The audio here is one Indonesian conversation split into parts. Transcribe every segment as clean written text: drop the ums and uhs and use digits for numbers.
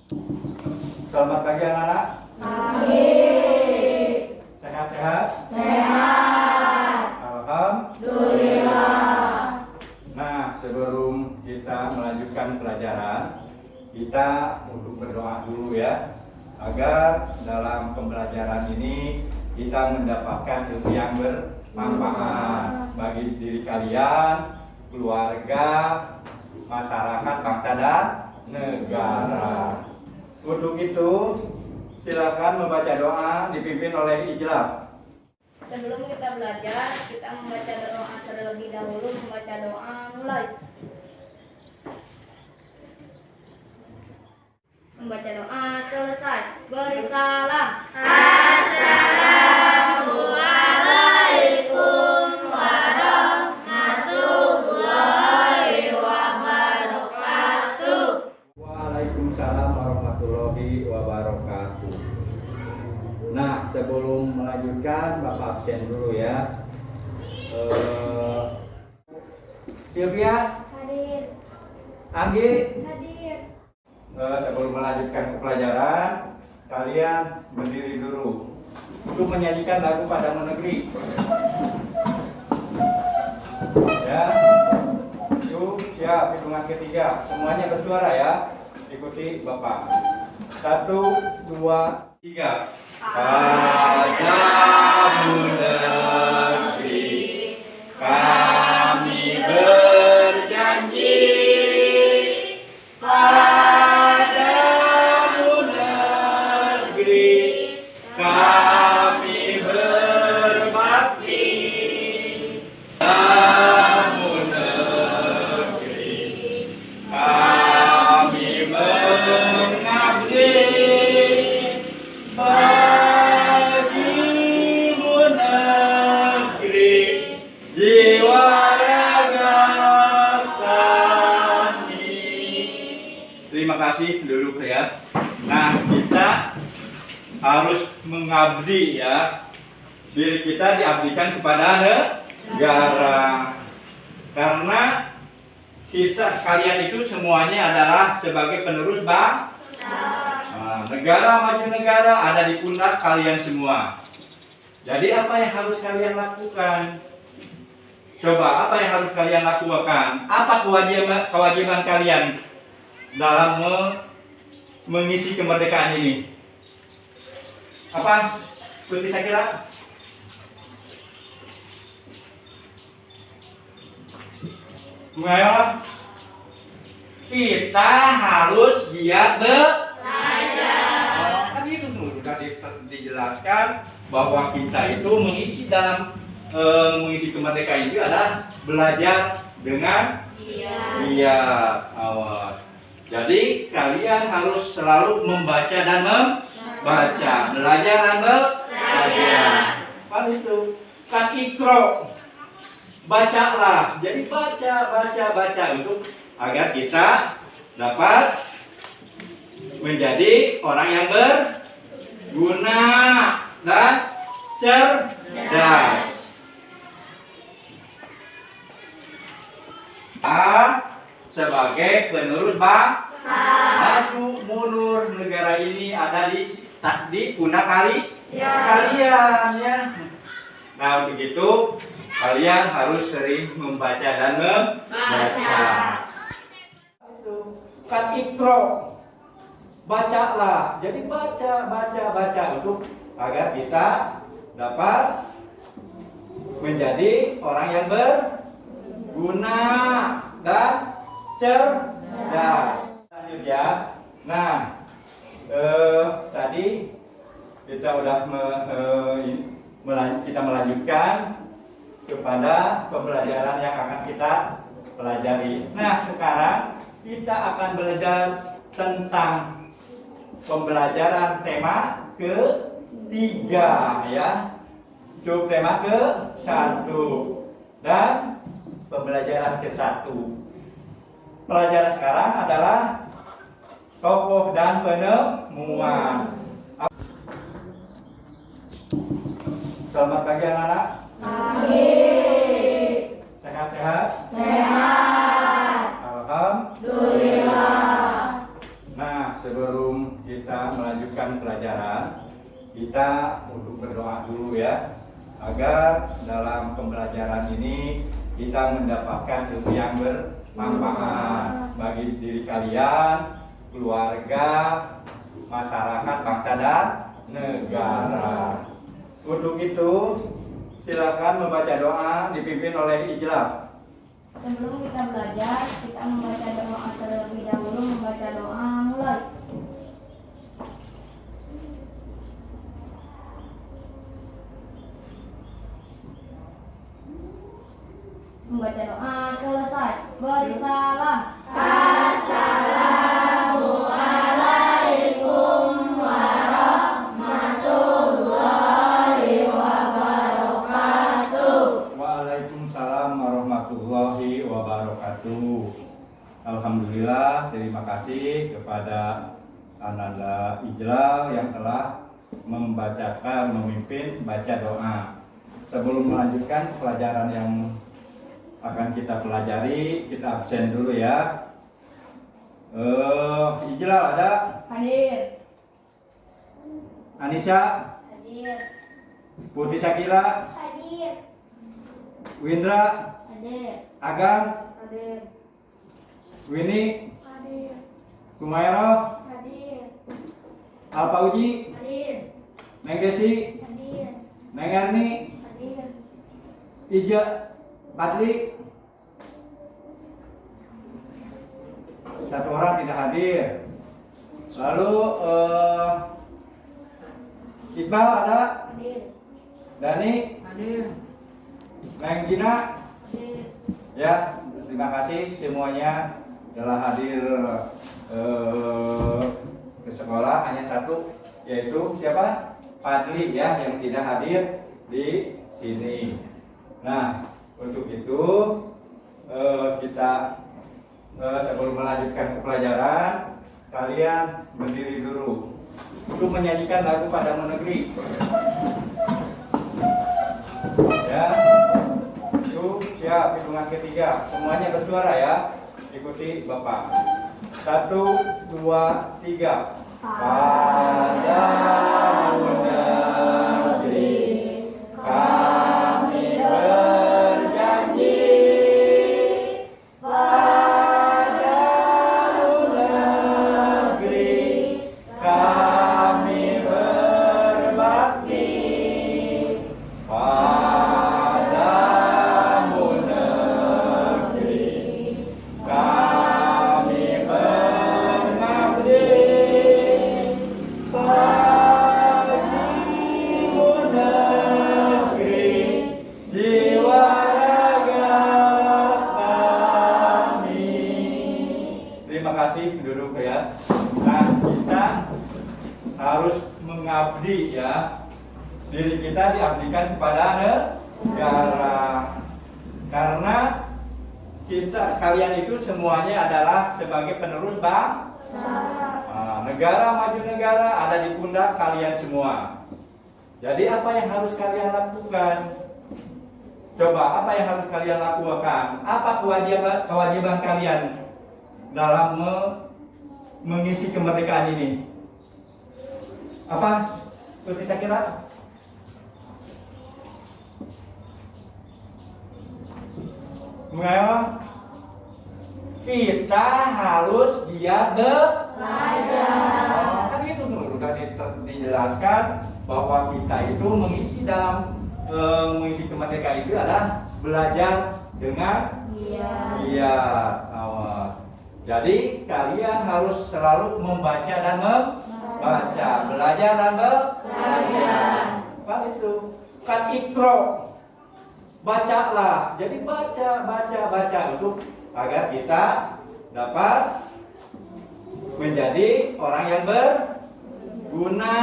Selamat pagi anak-anak. Pagi. Sehat-sehat? Sehat. Alhamdulillah. Nah, sebelum kita melanjutkan pelajaran, kita untuk berdoa dulu ya, agar dalam pembelajaran ini kita mendapatkan ilmu yang bermanfaat bagi diri kalian, keluarga, masyarakat, bangsa dan negara. Untuk itu, silakan membaca doa dipimpin oleh Ijlam. Sebelum kita belajar, kita membaca doa terlebih dahulu. Membaca doa mulai. Membaca doa selesai. Beri salam. Assalamualaikum warahmatullahi wabarakatuh. Waalaikumsalam warahmatullahi wabarakatuh. Nah, sebelum melanjutkan, Bapak absen dulu ya. Sylvia, Hadir. Anggi, Hadir. sebelum melanjutkan ke pelajaran, kalian berdiri dulu untuk menyanyikan lagu Padamu Negeri. Ya, yuk siap, hitungan ketiga, semuanya bersuara ya. Ikuti Bapak. 1, 2, 3. Padamu negeri kami berjanji, padamu negeri kami berbakti, padamu negeri kami mengabdi, bagimu negeri jiwa raga kami. Terima kasih dulu ya. Nah, kita harus mengabdi ya. Diri kita diabdikan kepada negara. Karena kita sekalian itu semuanya adalah sebagai penerus bangsa. Nah, negara maju negara ada di pundak kalian semua. Jadi apa yang harus kalian lakukan? Coba, apa yang harus kalian lakukan? Apa kewajiban kalian dalam mengisi kemerdekaan ini? Apa? Seperti saya kira? Nah, kita harus giat belajar. Kan itu tuh sudah dijelaskan bahwa kita itu mengisi mengisi kemerdekaan itu adalah belajar dengan giat. Jadi kalian harus selalu membaca dan membaca, belajar dan belajar. Kan itu, kan ikro, bacalah. Jadi baca untuk agar kita dapat menjadi orang yang berguna dan cerdas. Sebagai penerus bangsa, maju mundur negara ini ada di pundak kalian ya. Nah, begitu kalian harus sering membaca dan membaca. Kan ikro, bacalah. Jadi baca untuk agar kita dapat menjadi orang yang berguna dan cerdas. Lanjut ya. Nah, tadi kita udah kita melanjutkan kepada pembelajaran yang akan kita pelajari. Nah, sekarang kita akan belajar tentang pembelajaran tema ketiga ya. Untuk tema ke-1 dan pembelajaran ke-1. Pelajaran sekarang adalah tokoh dan penemuan. Selamat pagi anak-anak. Pagi. Sehat-sehat? Sehat. Alhamdulillah. Nah, sebelum kita untuk berdoa dulu ya, agar dalam pembelajaran ini kita mendapatkan ilmu yang bermanfaat bagi diri kalian, keluarga, masyarakat, bangsa dan negara. Untuk itu silakan membaca doa dipimpin oleh Ijlal. Sebelum kita belajar, kita membaca doa terlebih dahulu. Membaca doa mulai. Membaca doa selesai. Beri salam. Assalamualaikum warahmatullahi wabarakatuh. Waalaikumsalam warahmatullahi wabarakatuh. Alhamdulillah, terima kasih kepada Ananda Ijlal yang telah memimpin baca doa. Sebelum melanjutkan pelajaran yang akan kita pelajari, kita absen dulu ya. Ijlal ada? Hadir. Anissa? Hadir. Putri Syakila? Hadir. Windra? Hadir. Agan? Hadir. Winnie? Hadir. Kumairo? Hadir. Alpa Uji? Hadir. Neng Desi? Hadir. Neng Erni? Hadir. Ija? Badli? Satu orang tidak hadir. Lalu Iqbal ada? Hadir. Dani? Hadir. Neng Gina? Hadir. Ya, terima kasih semuanya telah hadir ke sekolah. Hanya satu, yaitu siapa? Padli ya, yang tidak hadir di sini. Nah, untuk itu kita sebelum melanjutkan ke pelajaran, kalian berdiri dulu untuk menyanyikan lagu Padamu Negeri. Ya, itu siap, hitungan ketiga, semuanya bersuara ya, ikuti Bapak. 1, 2, 3. Padamu negeri kami berjanji, padamu negeri kami berbakti, padamu negeri kami mengabdi, padamu negeri jiwa raga kami. Terima kasih, duduk ya. Nah, kita harus mengabdi ya. Diri kita diabdikan kepada negara. Karena kita sekalian itu semuanya adalah sebagai penerus bangsa. Nah, negara maju negara ada di pundak kalian semua. Jadi apa yang harus kalian lakukan? Coba, apa yang harus kalian lakukan? Apa kewajiban kalian dalam mengisi kemerdekaan ini? Apa? Seperti saya kira. Mengapa? Kita harus giat belajar. Kan itu sudah dijelaskan bahwa kita itu mengisi dalam mengisi kemerdekaan itu adalah belajar dengan giat. Jadi kalian harus selalu membaca dan membaca, belajar dan belajar. Kan itu, kan ikro, bacalah. Jadi baca untuk agar kita dapat menjadi orang yang berguna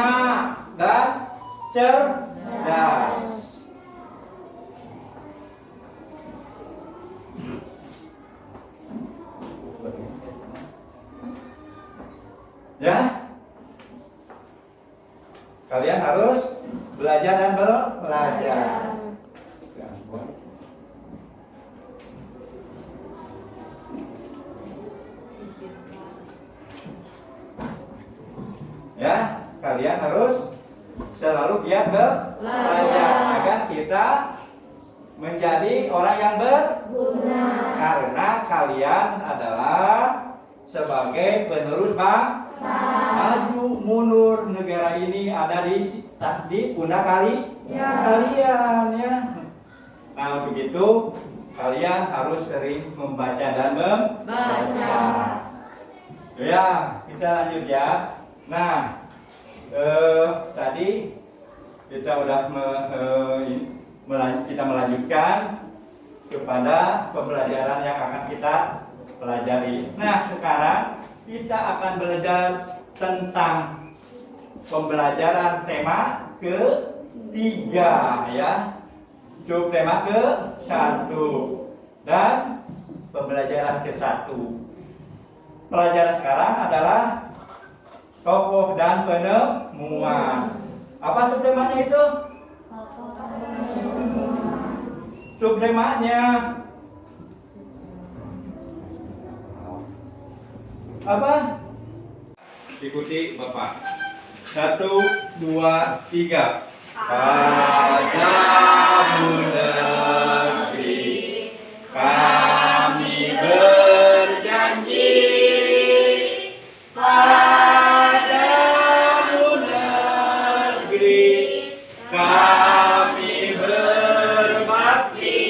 dan cerdas. Ya, kalian harus belajar dan belajar. Ya, kalian harus selalu giat belajar agar kita menjadi orang yang berguna. Karena kalian adalah sebagai penerus bangsa. Maju mundur negara ini ada di pundak kalian ya. Nah begitu kalian harus sering membaca dan membaca. Ya kita lanjut ya. Nah tadi kita udah kita melanjutkan kepada pembelajaran yang akan kita pelajari. Nah sekarang kita akan belajar tentang pembelajaran tema ketiga ya. Cukup tema ke-1 dan pembelajaran ke-1. Pelajaran sekarang adalah tokoh dan penemuan. Apa subtemanya itu? Subtemanya apa? Ikuti Bapak. 1, 2, 3. Padamu negeri kami berjanji, padamu negeri kami berbakti,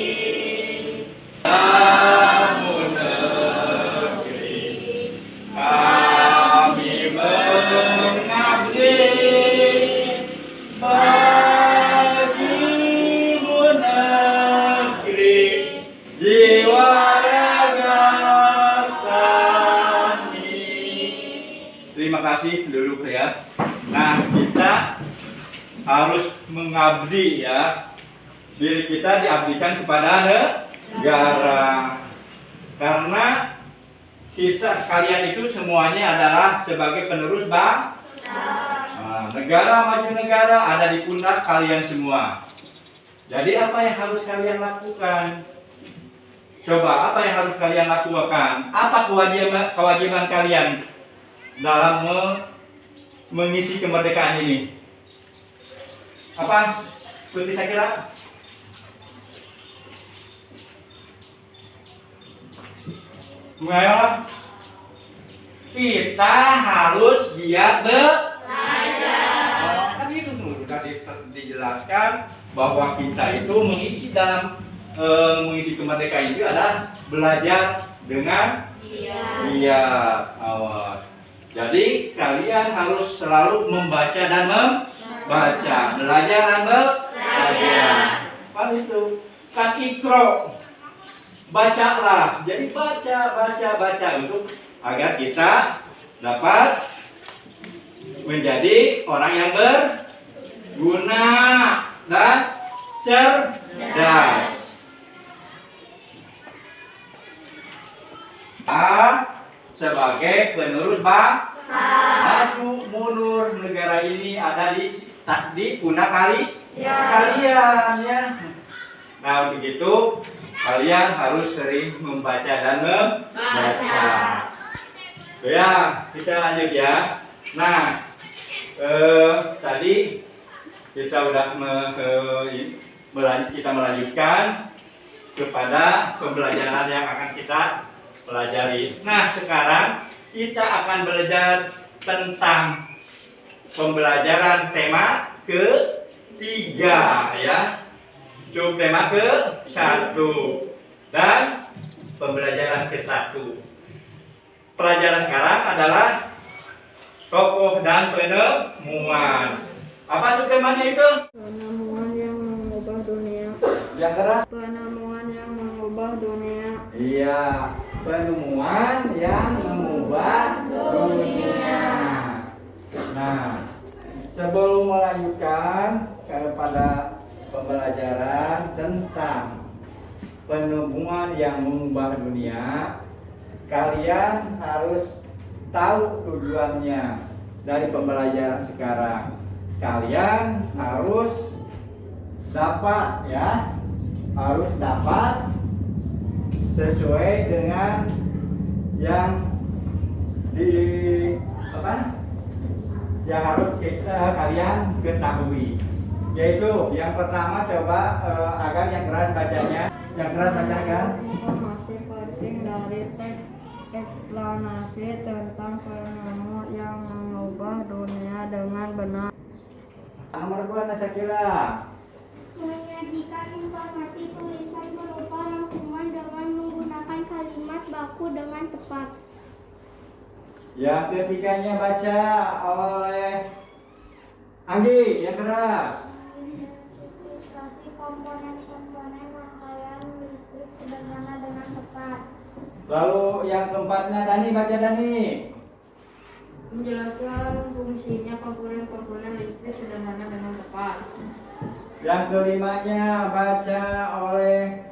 padamu negeri kami mengabdi. Terima kasih dulu ya. Nah kita harus mengabdi ya. Diri kita diabdikan kepada negara. Karena kita sekalian itu semuanya adalah sebagai penerus bangsa. Nah, negara maju negara ada di pundak kalian semua. Jadi apa yang harus kalian lakukan? Coba apa yang harus kalian lakukan? Apa kewajiban kalian dalam mengisi kemerdekaan ini? Apa? Seperti saya kira kita harus giat belajar. Kan itu sudah dijelaskan bahwa kita itu mengisi dalam mengisi kemerdekaan itu adalah belajar dengan awas. Jadi kalian harus selalu membaca dan membaca, belajar dan belajar. Kan itu kan ikro, bacalah. Jadi baca untuk agar kita dapat menjadi orang yang berguna dan cerdas. Sebagai penerus bangsa, maju mundur negara ini ada di pundak kalian ya. Nah begitu kalian harus sering membaca dan membaca. Ya kita lanjut ya. Nah tadi kita udah kita melanjutkan kepada pembelajaran yang akan kita pelajari. Nah sekarang kita akan belajar tentang pembelajaran tema ketiga ya. Cukup tema ke-1 dan pembelajaran ke-1. Pelajaran sekarang adalah tokoh dan penemuan. Apa itu temanya itu? Penemuan yang mengubah dunia. Yang keras? Penemuan yang mengubah dunia. Iya, penemuan yang mengubah dunia. Nah, sebelum melanjutkan kepada pembelajaran tentang penemuan yang mengubah dunia, kalian harus tahu tujuannya dari pembelajaran sekarang. Kalian harus dapat ya, harus dapat sesuai dengan yang yang harus kalian ketahui. Yaitu yang pertama coba agar yang keras bacanya, yang keras bacakan. Informasi penting dari teks eksplanasi tentang fenomena yang mengubah dunia dengan benar. Nomor 2 Nasakila. Menyajikan informasi tulisan berupa rangkuman dengan menggunakan kalimat baku dengan tepat. Yang ketiganya baca oleh Anggi yang keras. Identifikasi komponen-komponen rangkaian listrik sederhana dengan tepat. Lalu yang keempatnya Dani, baca Dani. Menjelaskan fungsinya komponen-komponen listrik sederhana dengan tepat. Yang kelimanya baca oleh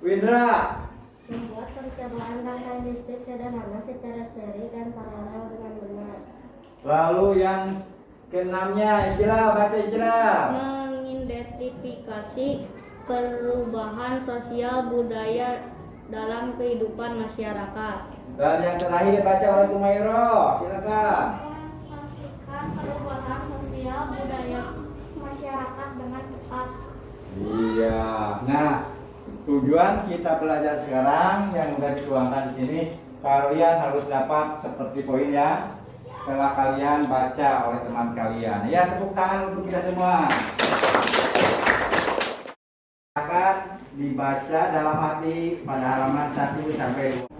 Windra. Membuat percobaan rangkaian listrik sederhana secara seri dan paralel dengan benar. Lalu yang keenamnya Ijra, baca Ijra. Mengidentifikasi perubahan sosial budaya dalam kehidupan masyarakat. Dan yang terakhir baca oleh Kumairo, silakan. Mengekspresikan perubahan sosial budaya masyarakat dengan tepat. Iya. Nah, tujuan kita belajar sekarang yang sudah dituangkan di sini, kalian harus dapat seperti poin yang telah kalian baca oleh teman kalian. Ya, tepuk tangan untuk kita semua. Akan dibaca dalam hati pada halaman 1 sampai 2.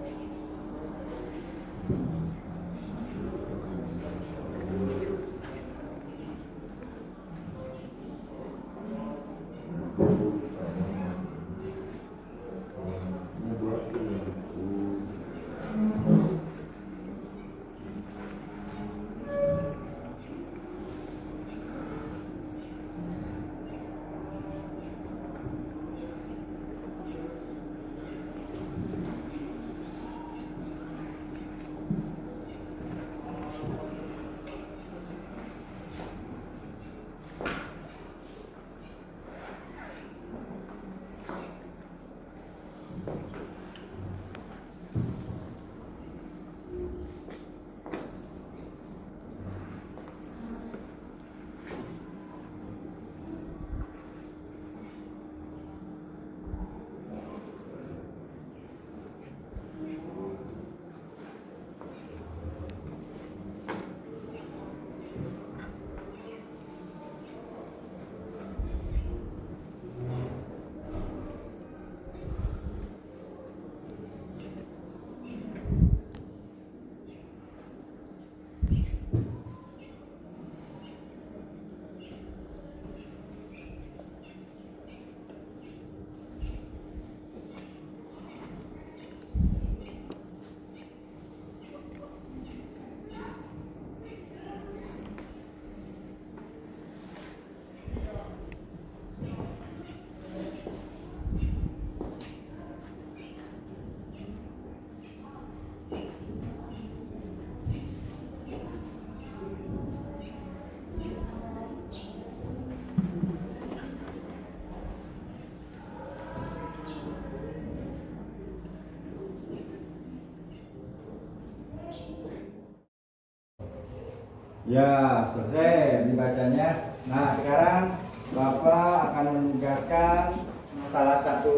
Ya, selesai dibacanya. Nah, sekarang Bapak akan menugaskan salah satu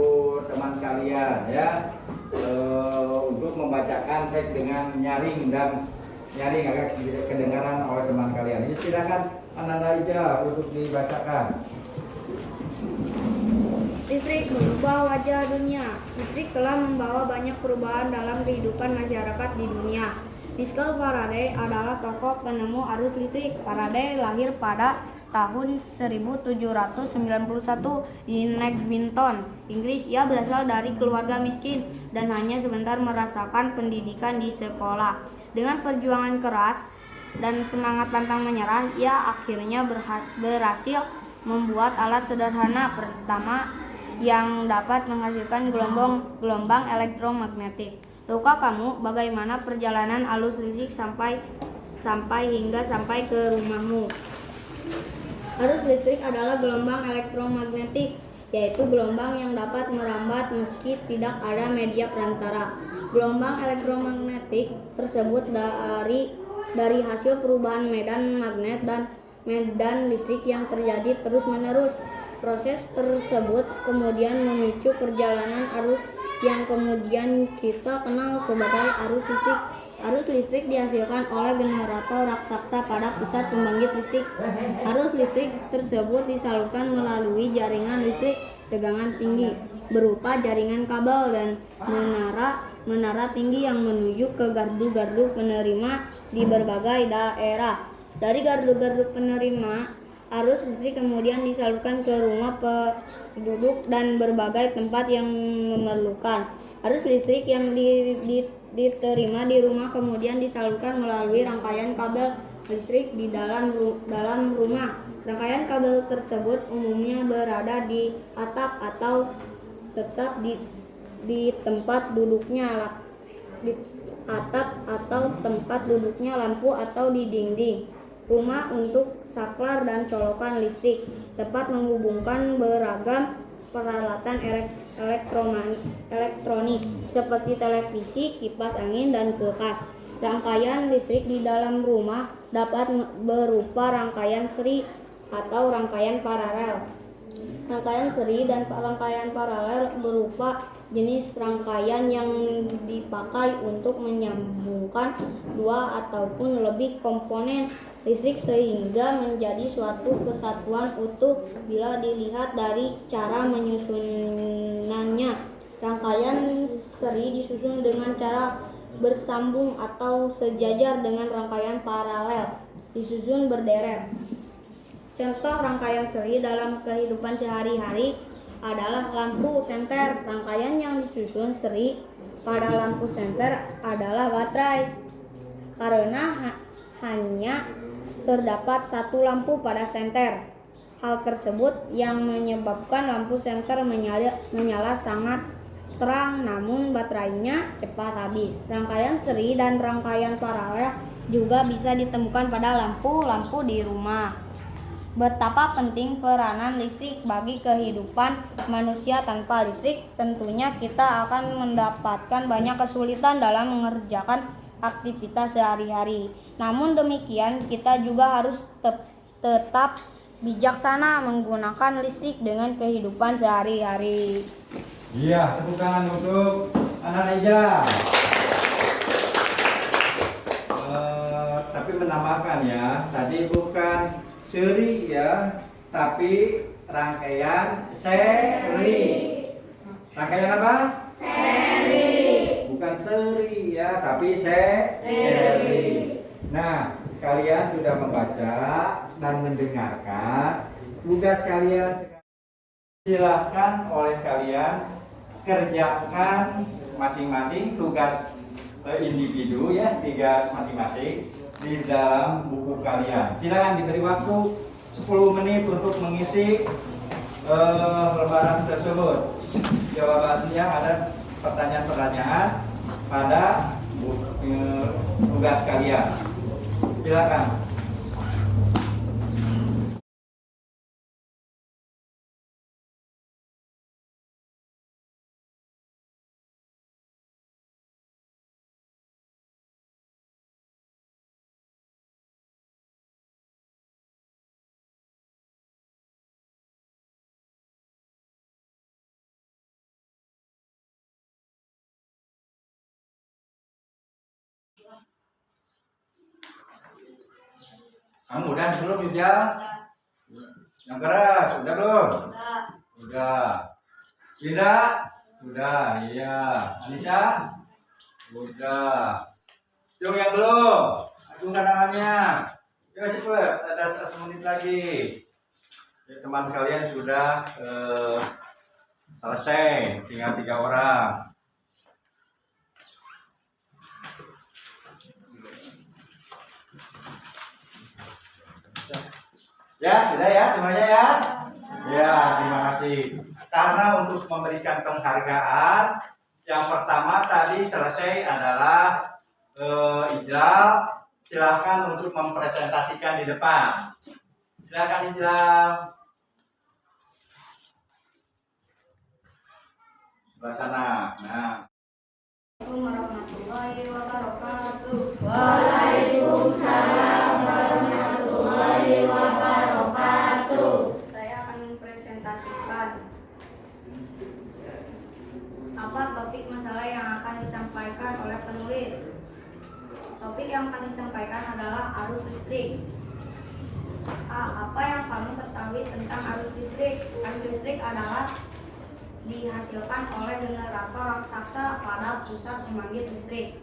teman kalian ya untuk membacakan teks dengan nyaring agar kedengaran oleh teman kalian. Ini silakan Ananda Ijra untuk dibacakan. Listrik mengubah wajah dunia. Listrik telah membawa banyak perubahan dalam kehidupan masyarakat di dunia. Michael Faraday adalah tokoh penemu arus listrik. Faraday lahir pada tahun 1791 di Newington, Inggris. Ia berasal dari keluarga miskin dan hanya sebentar merasakan pendidikan di sekolah. Dengan perjuangan keras dan semangat pantang menyerah, ia akhirnya berhasil membuat alat sederhana pertama yang dapat menghasilkan gelombang elektromagnetik. Tahukah kamu bagaimana perjalanan arus listrik sampai ke rumahmu? Arus listrik adalah gelombang elektromagnetik, yaitu gelombang yang dapat merambat meski tidak ada media perantara. Gelombang elektromagnetik tersebut dari hasil perubahan medan magnet dan medan listrik yang terjadi terus-menerus. Proses tersebut kemudian memicu perjalanan arus yang kemudian kita kenal sebagai arus listrik. Arus listrik dihasilkan oleh generator raksasa pada pusat pembangkit listrik. Arus listrik tersebut disalurkan melalui jaringan listrik tegangan tinggi berupa jaringan kabel dan menara tinggi yang menuju ke gardu-gardu penerima di berbagai daerah. Dari gardu-gardu penerima, arus listrik kemudian disalurkan ke rumah penduduk dan berbagai tempat yang memerlukan. Arus listrik yang diterima di rumah kemudian disalurkan melalui rangkaian kabel listrik di dalam rumah. Rangkaian kabel tersebut umumnya berada di atap atau tetap di tempat duduknya lampu atau di dinding rumah untuk saklar dan colokan listrik, tempat menghubungkan beragam peralatan elektronik seperti televisi, kipas angin, dan kulkas. Rangkaian listrik di dalam rumah dapat berupa rangkaian seri atau rangkaian paralel. Rangkaian seri dan rangkaian paralel berupa jenis rangkaian yang dipakai untuk menyambungkan dua ataupun lebih komponen listrik sehingga menjadi suatu kesatuan utuh bila dilihat dari cara menyusunannya. Rangkaian seri disusun dengan cara bersambung atau sejajar dengan rangkaian paralel disusun berderet. Contoh rangkaian seri dalam kehidupan sehari-hari adalah lampu senter. Rangkaian yang disusun seri pada lampu senter adalah baterai. Karena hanya terdapat satu lampu pada senter. Hal tersebut yang menyebabkan lampu senter menyala sangat terang, namun baterainya cepat habis. Rangkaian seri dan rangkaian paralel juga bisa ditemukan pada lampu-lampu di rumah. Betapa penting peranan listrik bagi kehidupan manusia. Tanpa listrik, tentunya kita akan mendapatkan banyak kesulitan dalam mengerjakan aktivitas sehari-hari. Namun demikian, kita juga harus tetap bijaksana menggunakan listrik dengan kehidupan sehari-hari. Iya, tepuk tangan untuk anak Neja. Tapi menambahkan ya, tadi bukan seri ya, tapi rangkaian seri. Rangkaian apa? Seri. Bukan seri ya, tapi seri. Nah, kalian sudah membaca dan mendengarkan. Tugas kalian silakan oleh kalian kerjakan masing-masing tugas individu ya, tugas masing-masing di dalam buku kalian. Silakan diberi waktu 10 menit untuk mengisi lembaran tersebut. Jawabannya ada pertanyaan-pertanyaan pada tugas kalian. Silakan. Kamu udah belum, Yuda? Yang keras, udah belum? Udah. Linda? Udah, iya. Anissa? Udah. Yung yang belum? Acungkan tangannya. Coba cepet, ada 1 menit lagi. Ya, teman kalian sudah selesai, tinggal 3 orang. Ya, sudah ya semuanya ya. Ya, terima kasih. Karena untuk memberikan penghargaan, yang pertama tadi selesai adalah Ijlal. Silakan untuk mempresentasikan di depan. Silakan Ijlal. Sebelah sana. Nah. Assalamualaikum warahmatullahi wabarakatuh. Waalaikumsalam. yang akan disampaikan adalah arus listrik. Apa yang kamu ketahui tentang arus listrik? Arus listrik adalah dihasilkan oleh generator raksasa pada pusat pembangkit listrik.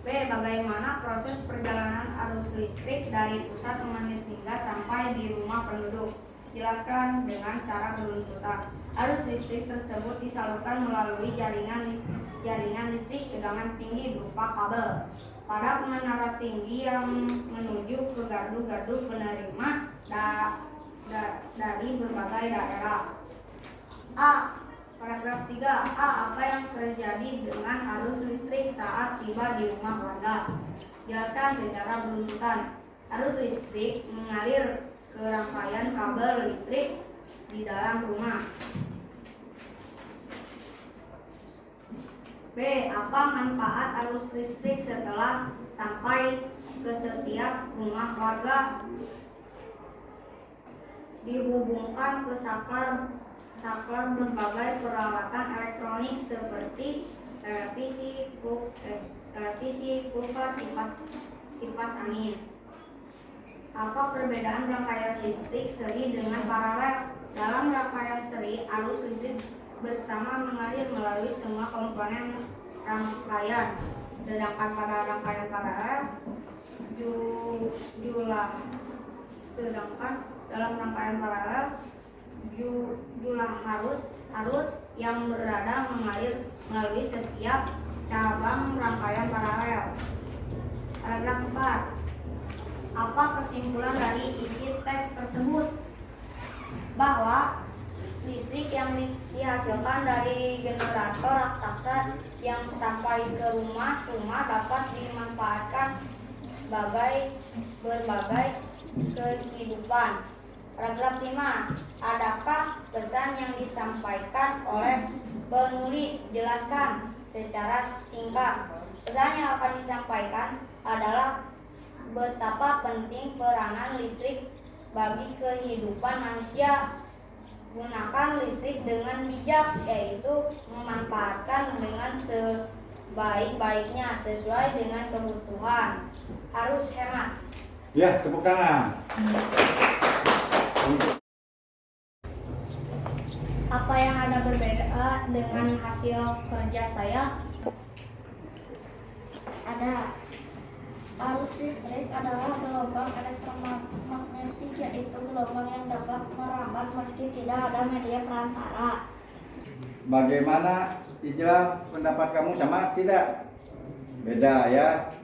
B. Bagaimana proses perjalanan arus listrik dari pusat pembangkit hingga sampai di rumah penduduk? Jelaskan dengan cara beruntutan. Arus listrik tersebut disalurkan melalui jaringan listrik tegangan tinggi berupa kabel pada menara tinggi yang menuju ke gardu-gardu penerima dari berbagai daerah. A. Paragraf 3. A. Apa yang terjadi dengan arus listrik saat tiba di rumah warga? Jelaskan secara beruntutan. Arus listrik mengalir ke rangkaian kabel listrik di dalam rumah. B. Apa manfaat arus listrik setelah sampai ke setiap rumah warga? Dihubungkan ke saklar berbagai peralatan elektronik seperti televisi, kulkas, kipas angin. Apa perbedaan rangkaian listrik seri dengan paralel? Dalam rangkaian seri, arus listrik bersama mengalir melalui semua komponen rangkaian. Sedangkan pada rangkaian paralel, dalam rangkaian paralel jumlah arus yang berada mengalir melalui setiap cabang rangkaian paralel. Paragraf 4. Apa kesimpulan dari isi teks tersebut? Bahwa listrik yang dihasilkan dari generator raksasa yang sampai ke rumah dapat dimanfaatkan berbagai kehidupan. Paragraf 5. Adakah pesan yang disampaikan oleh penulis? Jelaskan secara singkat. Pesan yang akan disampaikan adalah betapa penting peranan listrik bagi kehidupan manusia. Gunakan listrik dengan bijak, yaitu memanfaatkan dengan sebaik-baiknya sesuai dengan kebutuhan. Harus hemat. Ya, tepuk tangan. Apa yang ada berbeda dengan hasil kerja saya? Ada. Arus listrik adalah gelombang elektromagnetik, yaitu gelombang yang dapat merambat meski tidak ada media perantara. Bagaimana Ijlah, pendapat kamu sama tidak? Beda ya.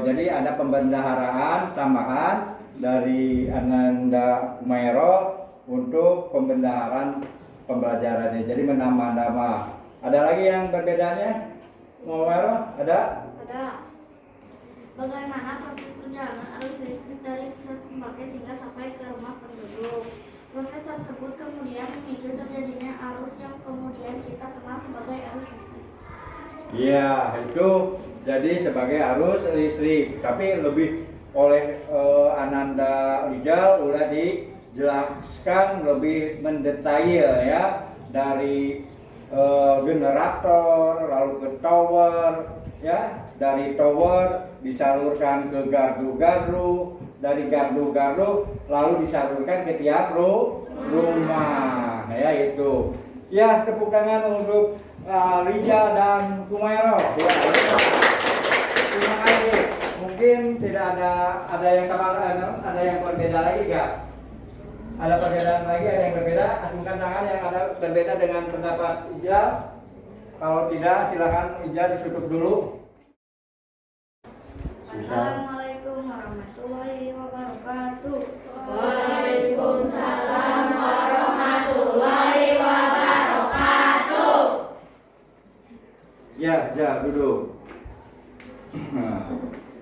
Jadi ada pembendaharaan tambahan dari Ananda Kumairo untuk pembendaharaan pembelajarannya. Jadi menambah-nambah. Ada lagi yang berbedanya? Kumairo ada? Ada. Bagaimana proses perjalanan arus listrik dari pusat pembangkit hingga sampai ke rumah penduduk? Proses tersebut kemudian memicu terjadinya arus yang kemudian kita kenal sebagai arus listrik. Iya, itu jadi sebagai arus listrik. Tapi lebih oleh Ananda Rijal udah dijelaskan lebih mendetail ya, dari generator lalu ke tower ya, dari tower disalurkan ke gardu-gardu, dari gardu-gardu lalu disalurkan ke tiap rumah ya. Itu ya, tepuk tangan untuk Rijal dan Kumairo ya. Terima kasih. Mungkin tidak ada yang sama, ada yang berbeda lagi gak? Ada perbedaan lagi, ada yang berbeda? Acungkan tangan yang ada berbeda dengan pendapat Ijal. Kalau tidak, silakan Ijal ditutup dulu. Assalamualaikum warahmatullahi wabarakatuh. Waalaikumsalam warahmatullahi wabarakatuh. Ya, duduk.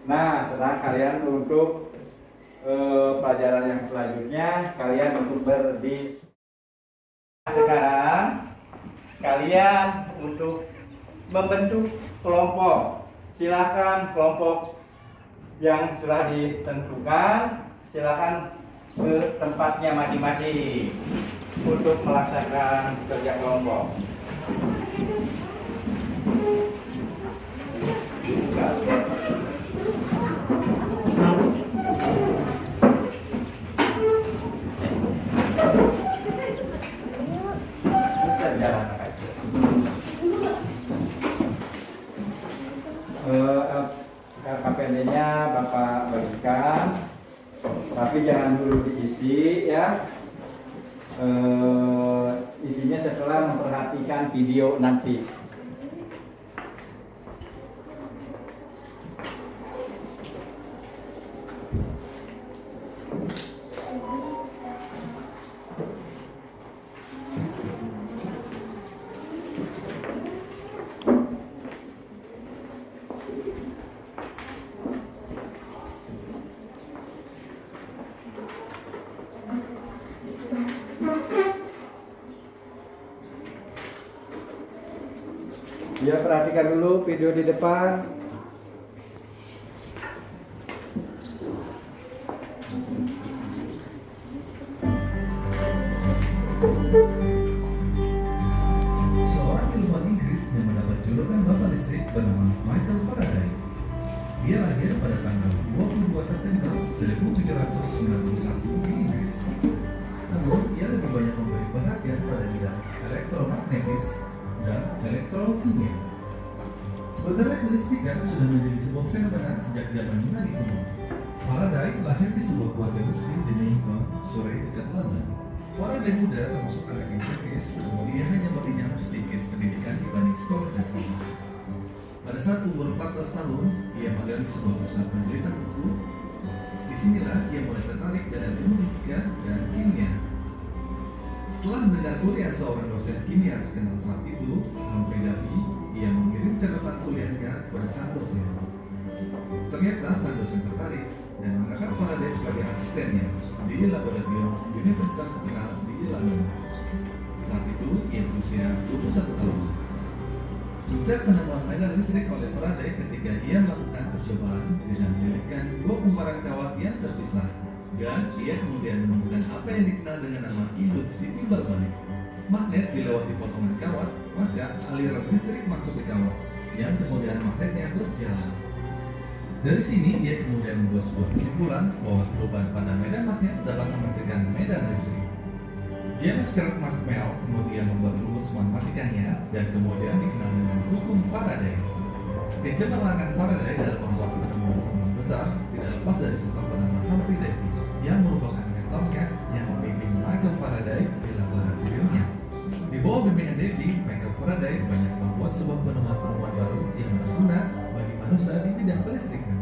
Nah, sekarang kalian untuk pelajaran yang selanjutnya, kalian untuk berdiskusi. Sekarang kalian untuk membentuk kelompok. Silakan kelompok yang telah ditentukan, silakan ke tempatnya masing-masing untuk melaksanakan kerja kelompok. Enggak. KPD-nya Bapak bagikan, tapi jangan dulu diisi ya. Isinya setelah memperhatikan video nanti. Ya, perhatikan dulu video di depan. Seorang ilmuwan Inggris yang mendapat julukan Bapak Listrik bernama Michael Faraday. Dia lahir pada tanggal 22 September 1791 di Inggris. Namun, ia lebih banyak memberi perhatian pada bidang elektromagnetis dan elektrokimia. Sebenarnya kelistrikan sudah menjadi sebuah fenomena sejak zaman Yunani kuno. Faraday lahir di sebuah keluarga miskin di Newington, Surrey dekat London. Faraday muda termasuk anak yang kritis, namun ia hanya mengenyam sedikit pendidikan dibanding sekolah dasar. Pada saat umur 14 tahun, ia magang di sebuah perusahaan penjelitan buku. Disinilah ia mulai tertarik dengan ilmu fisika dan kimia. Setelah mendengar kuliah seorang dosen kimia terkenal saat itu, Humphrey Davy, ia mengirim catatan kuliahnya kepada sang dosen. Ternyata sang dosen tertarik dan mengangkat Faraday sebagai asistennya di laboratorium Universitas terkenal di London. Saat itu ia berusia 21 tahun. Puncak penemuan medan listrik oleh Faraday ketika ia melakukan percobaan dengan melilitkan dua kumparan kawat yang terpisah, dan ia kemudian menemukan apa yang dikenal dengan nama induksi timbal balik. Magnet dilewati potongan kawat, maka aliran listrik masuk ke kawat, yang kemudian magnetnya berjalan. Dari sini ia kemudian membuat sebuah kesimpulan bahwa perubahan pada medan magnet dapat menghasilkan medan listrik. James Clerk Maxwell kemudian membuat rumus matematikanya dan kemudian dikenal dengan hukum Faraday. Kecemerlangan Faraday dalam membuat penemuan besar tidak lepas dari sosok bernama Humphrey Davy yang merupakan mentornya yang membimbing Michael Faraday di laboratoriumnya. Di bawah bimbingan Davy, Michael Faraday banyak membuat sebuah penemuan-penemuan baru yang berguna bagi manusia di bidang kelistrikan.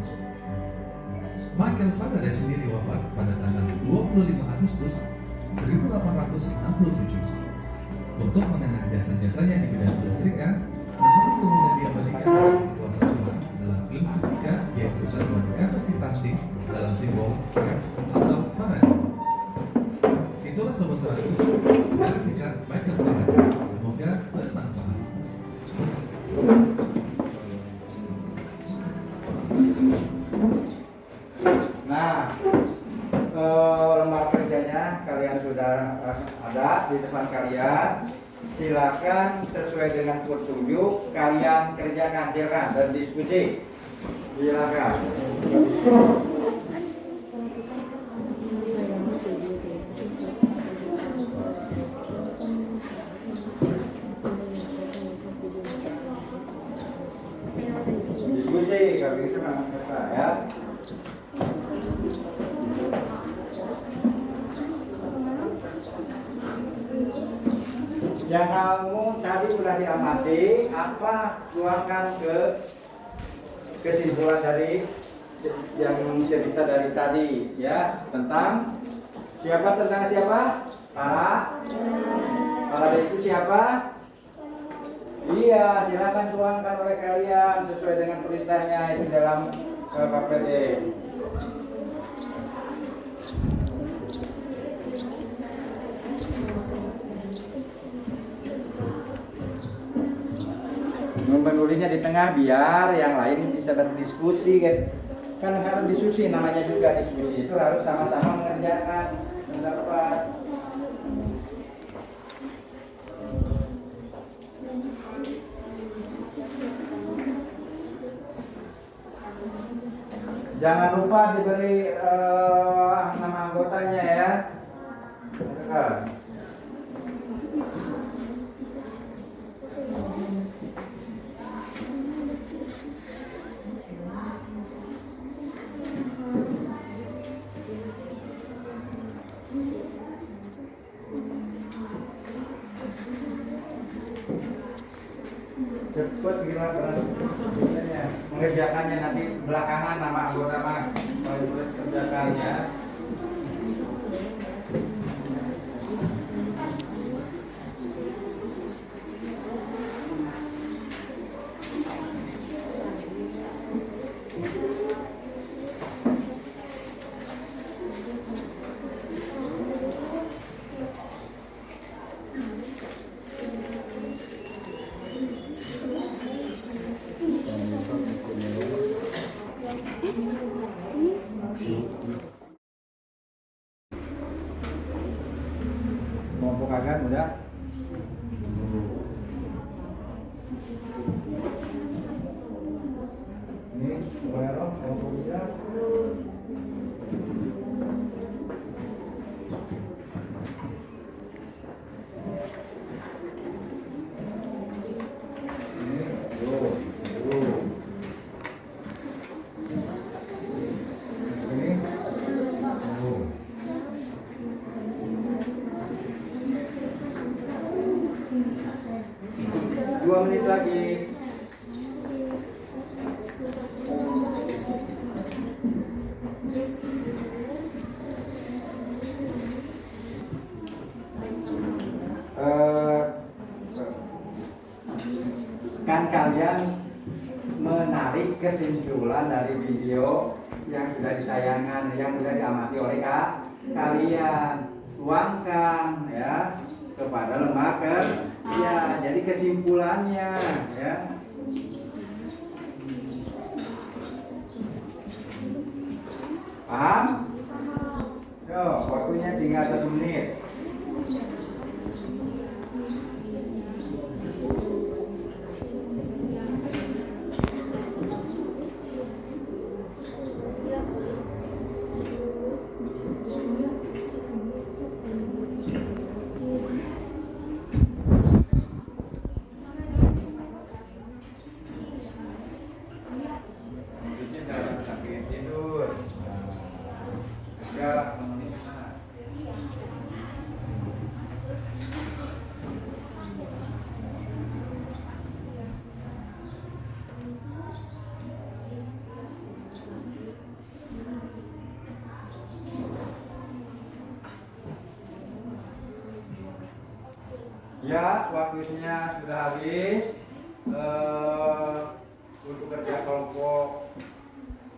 Michael Faraday sendiri wafat pada tanggal 25 Agustus 1867. Untuk mengenang jasa-jasanya di bidang kelistrikan, namun kemudian diabadikan dalam sebuah satuan dalam ilmu fisika, yaitu satuan kapasitansi dalam simbol F atau Faraday. Itulah Sobat 100, secara singkat Michael Faraday. Semoga bermanfaat. Nah, lembar kerjanya kalian sudah ada di depan kalian. Silakan sesuai dengan petunjuk kalian kerjakan, silakan, dan diskusi. Silakan. Diskusi kalau itu memang kita ya. Yang kamu tadi sudah diamati, apa tuangkan ke kesimpulan dari yang cerita dari tadi ya, tentang siapa para itu siapa? Iya, silakan tuangkan oleh kalian sesuai dengan perintahnya itu dalam KPD. Menulisnya di tengah biar yang lain bisa berdiskusi kan harus diskusi, namanya juga diskusi, itu harus sama-sama mengerjakan pendapat. Jangan lupa diberi nama anggotanya ya. cepat gimana berarti mengerjakannya nanti belakangan nama anggota mah kalau kerjakannya. Kelompok agan udah. Ini Bayro kelompok udah. Ini dulu. Ini dulu. 2 menit lagi. Kan kalian menarik kesimpulan dari video yang sudah ditayangkan, yang sudah diamati oleh kalian. Tuangkan ya kepada lembaga. Ya, jadi kesimpulannya ya. Paham? Yo, waktunya tinggal 1 menit. Sampai tidur. Ya, ya, waktunya sudah habis. Untuk kerja kelompok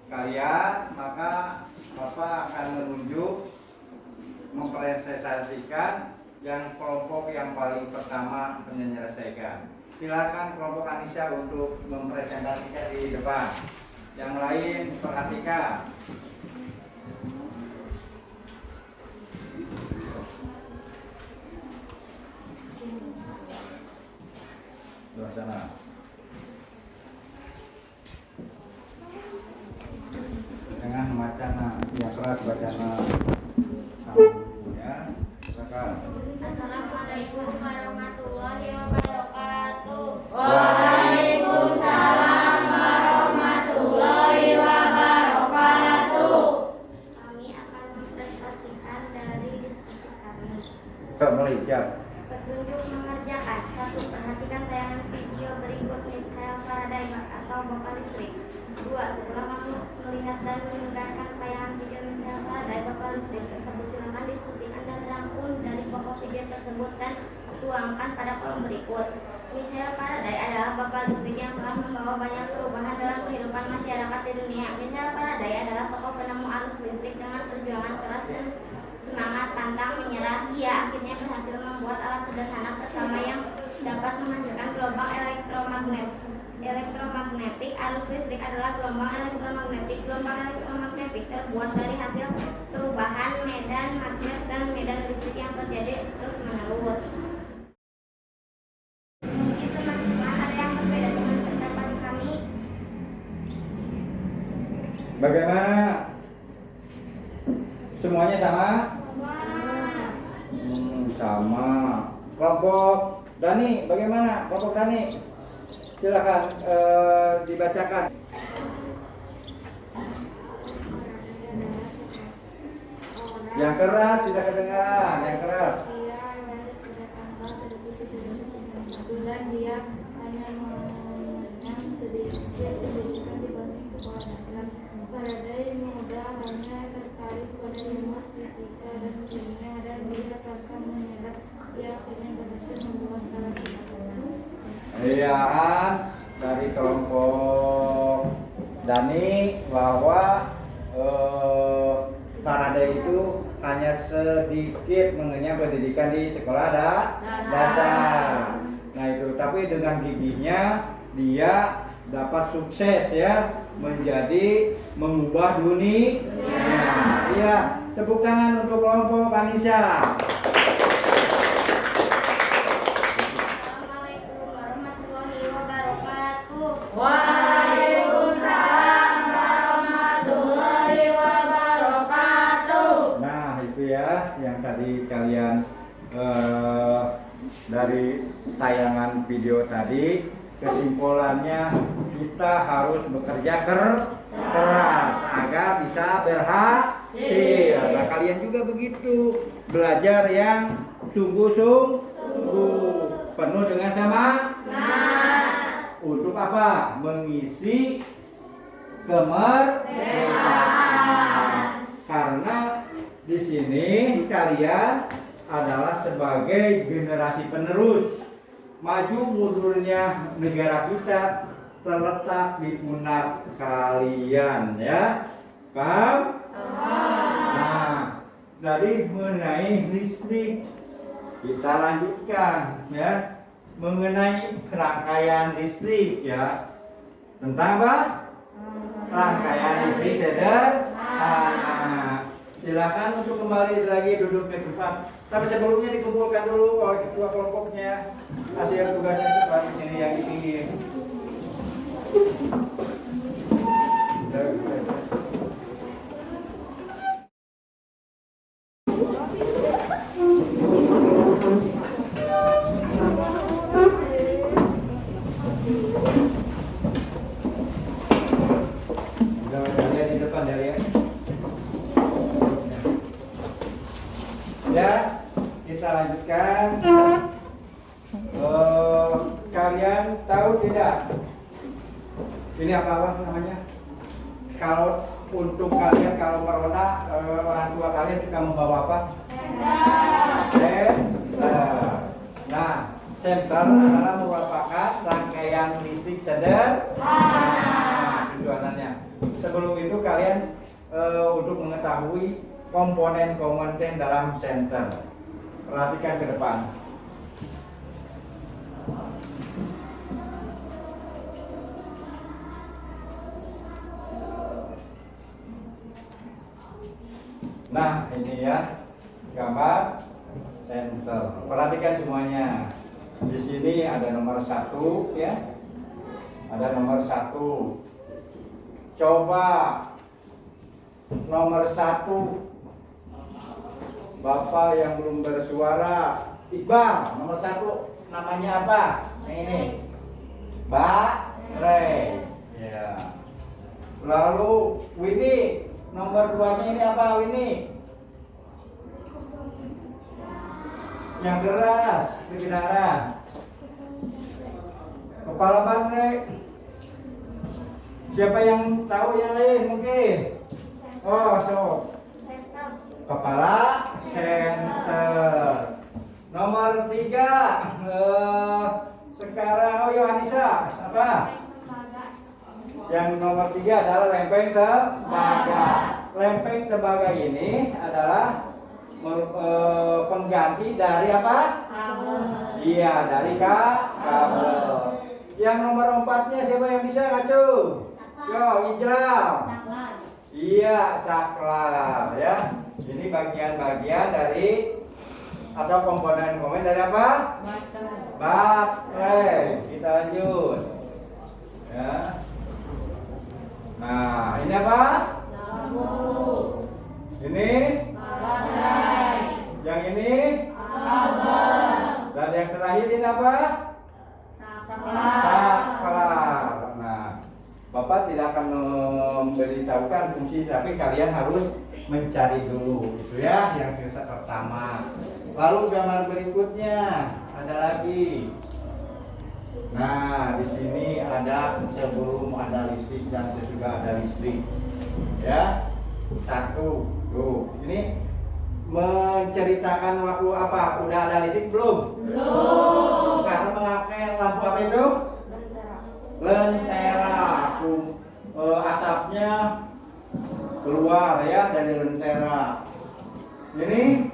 kalian, maka Bapak akan menunjuk mempresentasikan yang kelompok yang paling pertama menyelesaikan. Silakan kelompok Anissa untuk mempresentasikan di depan. Yang lain perhatikan. Luar sana. Dengan wacana yang keras bacana ya. Silakan. Assalamualaikum warahmatullahi wabarakatuh. Waalaikumsalam warahmatullahi wabarakatuh. Kami akan mempresentasikan dari diskusi kami. Mulai siap. Petunjuk mengerjakan. 1. Perhatikan tayangan video berikut misal Faraday atau bapak listrik. 2. Setelah kamu melihat dan mendengarkan tayangan video misal Faraday bapak listrik tersebut, silakan diskusikan dan rangkum dari pokok video tersebut dan tuangkan pada kolom berikut. Misal Faraday adalah bapak listrik yang telah membawa banyak perubahan dalam kehidupan masyarakat di dunia. Misal Faraday adalah tokoh penemu arus listrik dengan perjuangan keras dan semangat pantang menyerah. Ia akhirnya berhasil membuat alat sederhana pertama yang dapat menghasilkan gelombang elektromagnetik. Arus listrik adalah gelombang elektromagnetik. Gelombang elektromagnetik terbuat dari hasil perubahan medan magnet dan medan listrik yang terjadi terus-menerus. Mungkin teman-teman ada yang berbeda dengan pendapat kami. Bagaimana? Semuanya sama? Sama. Kelompok Dani, bagaimana? Kelompok Dani, silakan dibacakan. Yang keras tidak kedengaran, yang keras. Dan dia hanya kewarganegaraan. Faraday muda hanya tertarik pada ilmu fisika dan kimia dan dia akan menyerah. Dia akhirnya berhasil membuat salah satu. Iya, dari kelompok Dani bahwa Faraday itu hanya sedikit mengenyam pendidikan di sekolah dasar. Nah itu, tapi dengan giginya dia dapat sukses ya menjadi mengubah dunia. Iya, tepuk tangan untuk kelompok Anissa. Assalamualaikum warahmatullahi wabarakatuh. Waalaikumsalam warahmatullahi wabarakatuh. Nah itu ya yang tadi kalian dari tayangan video tadi, kesimpulannya kita harus bekerja keras agar bisa berhasil. Nah kalian juga begitu, belajar yang sungguh-sungguh, penuh dengan semangat. Untuk apa? Mengisi kemerdekaan. Karena di sini kalian adalah sebagai generasi penerus. Maju mundurnya negara kita terletak di pundak kalian ya. Paham? Nah, dari mengenai listrik kita lanjutkan ya. Mengenai rangkaian listrik ya. Tentang apa? Rangkaian listrik sederhana. Silakan untuk kembali lagi duduk di tempat. Tapi sebelumnya dikumpulkan dulu oleh ketua kelompoknya. Hasil tugasnya seperti sini yang di pinggir. Kalian di depan ya. Ya, kita lanjutkan. Kalian tahu tidak? Ini apa namanya? Kalau untuk kalian kalau merona orang tua kalian suka membawa apa? Senter. Nah, senter adalah merupakan rangkaian listrik sederhana. Tujuannya. Sebelum itu kalian untuk mengetahui komponen-komponen dalam senter. Perhatikan ke depan. Nah, ini ya gambar senter. Perhatikan semuanya. Di sini ada nomor 1 ya. Ada nomor 1. Coba nomor 1 Bapak yang belum bersuara, Iqbal, nomor 1 namanya apa? Ini baterai. Ya. Lalu Winnie, nomor 2-nya ini apa Winnie? Yang keras, kebenaran. Kepala baterai. Siapa yang tahu yang lain mungkin? Oh, so. Kepala senter. Nomor 3 sekarang Yohanisa apa? Yang nomor 3 adalah lempeng tembaga. Lempeng tembaga ini adalah pengganti dari apa? Kabel. Iya, dari kabel. Yang nomor 4-nya siapa yang bisa ngacu? Yo, Ijral. Iya, saklar ya. Ini bagian-bagian dari atau komponen-komponen dari apa? Baterai. Kita lanjut. Ya. Nah, ini apa? Ini? Baterai. Yang ini? Kabel. Dan yang terakhir ini apa? Saklar. Nah, Bapak tidak akan memberitahukan fungsi, tapi kalian harus mencari dulu, itu ya yang pertama. Lalu gambar berikutnya ada lagi. Nah, di sini ada sebelum ada listrik dan sesudah ada listrik. Ya. Satu. Tuh, ini menceritakan waktu apa? Udah ada listrik belum? Belum. Karena memakai lampu apa itu? Lentera. Asapnya keluar ya dari lentera. Ini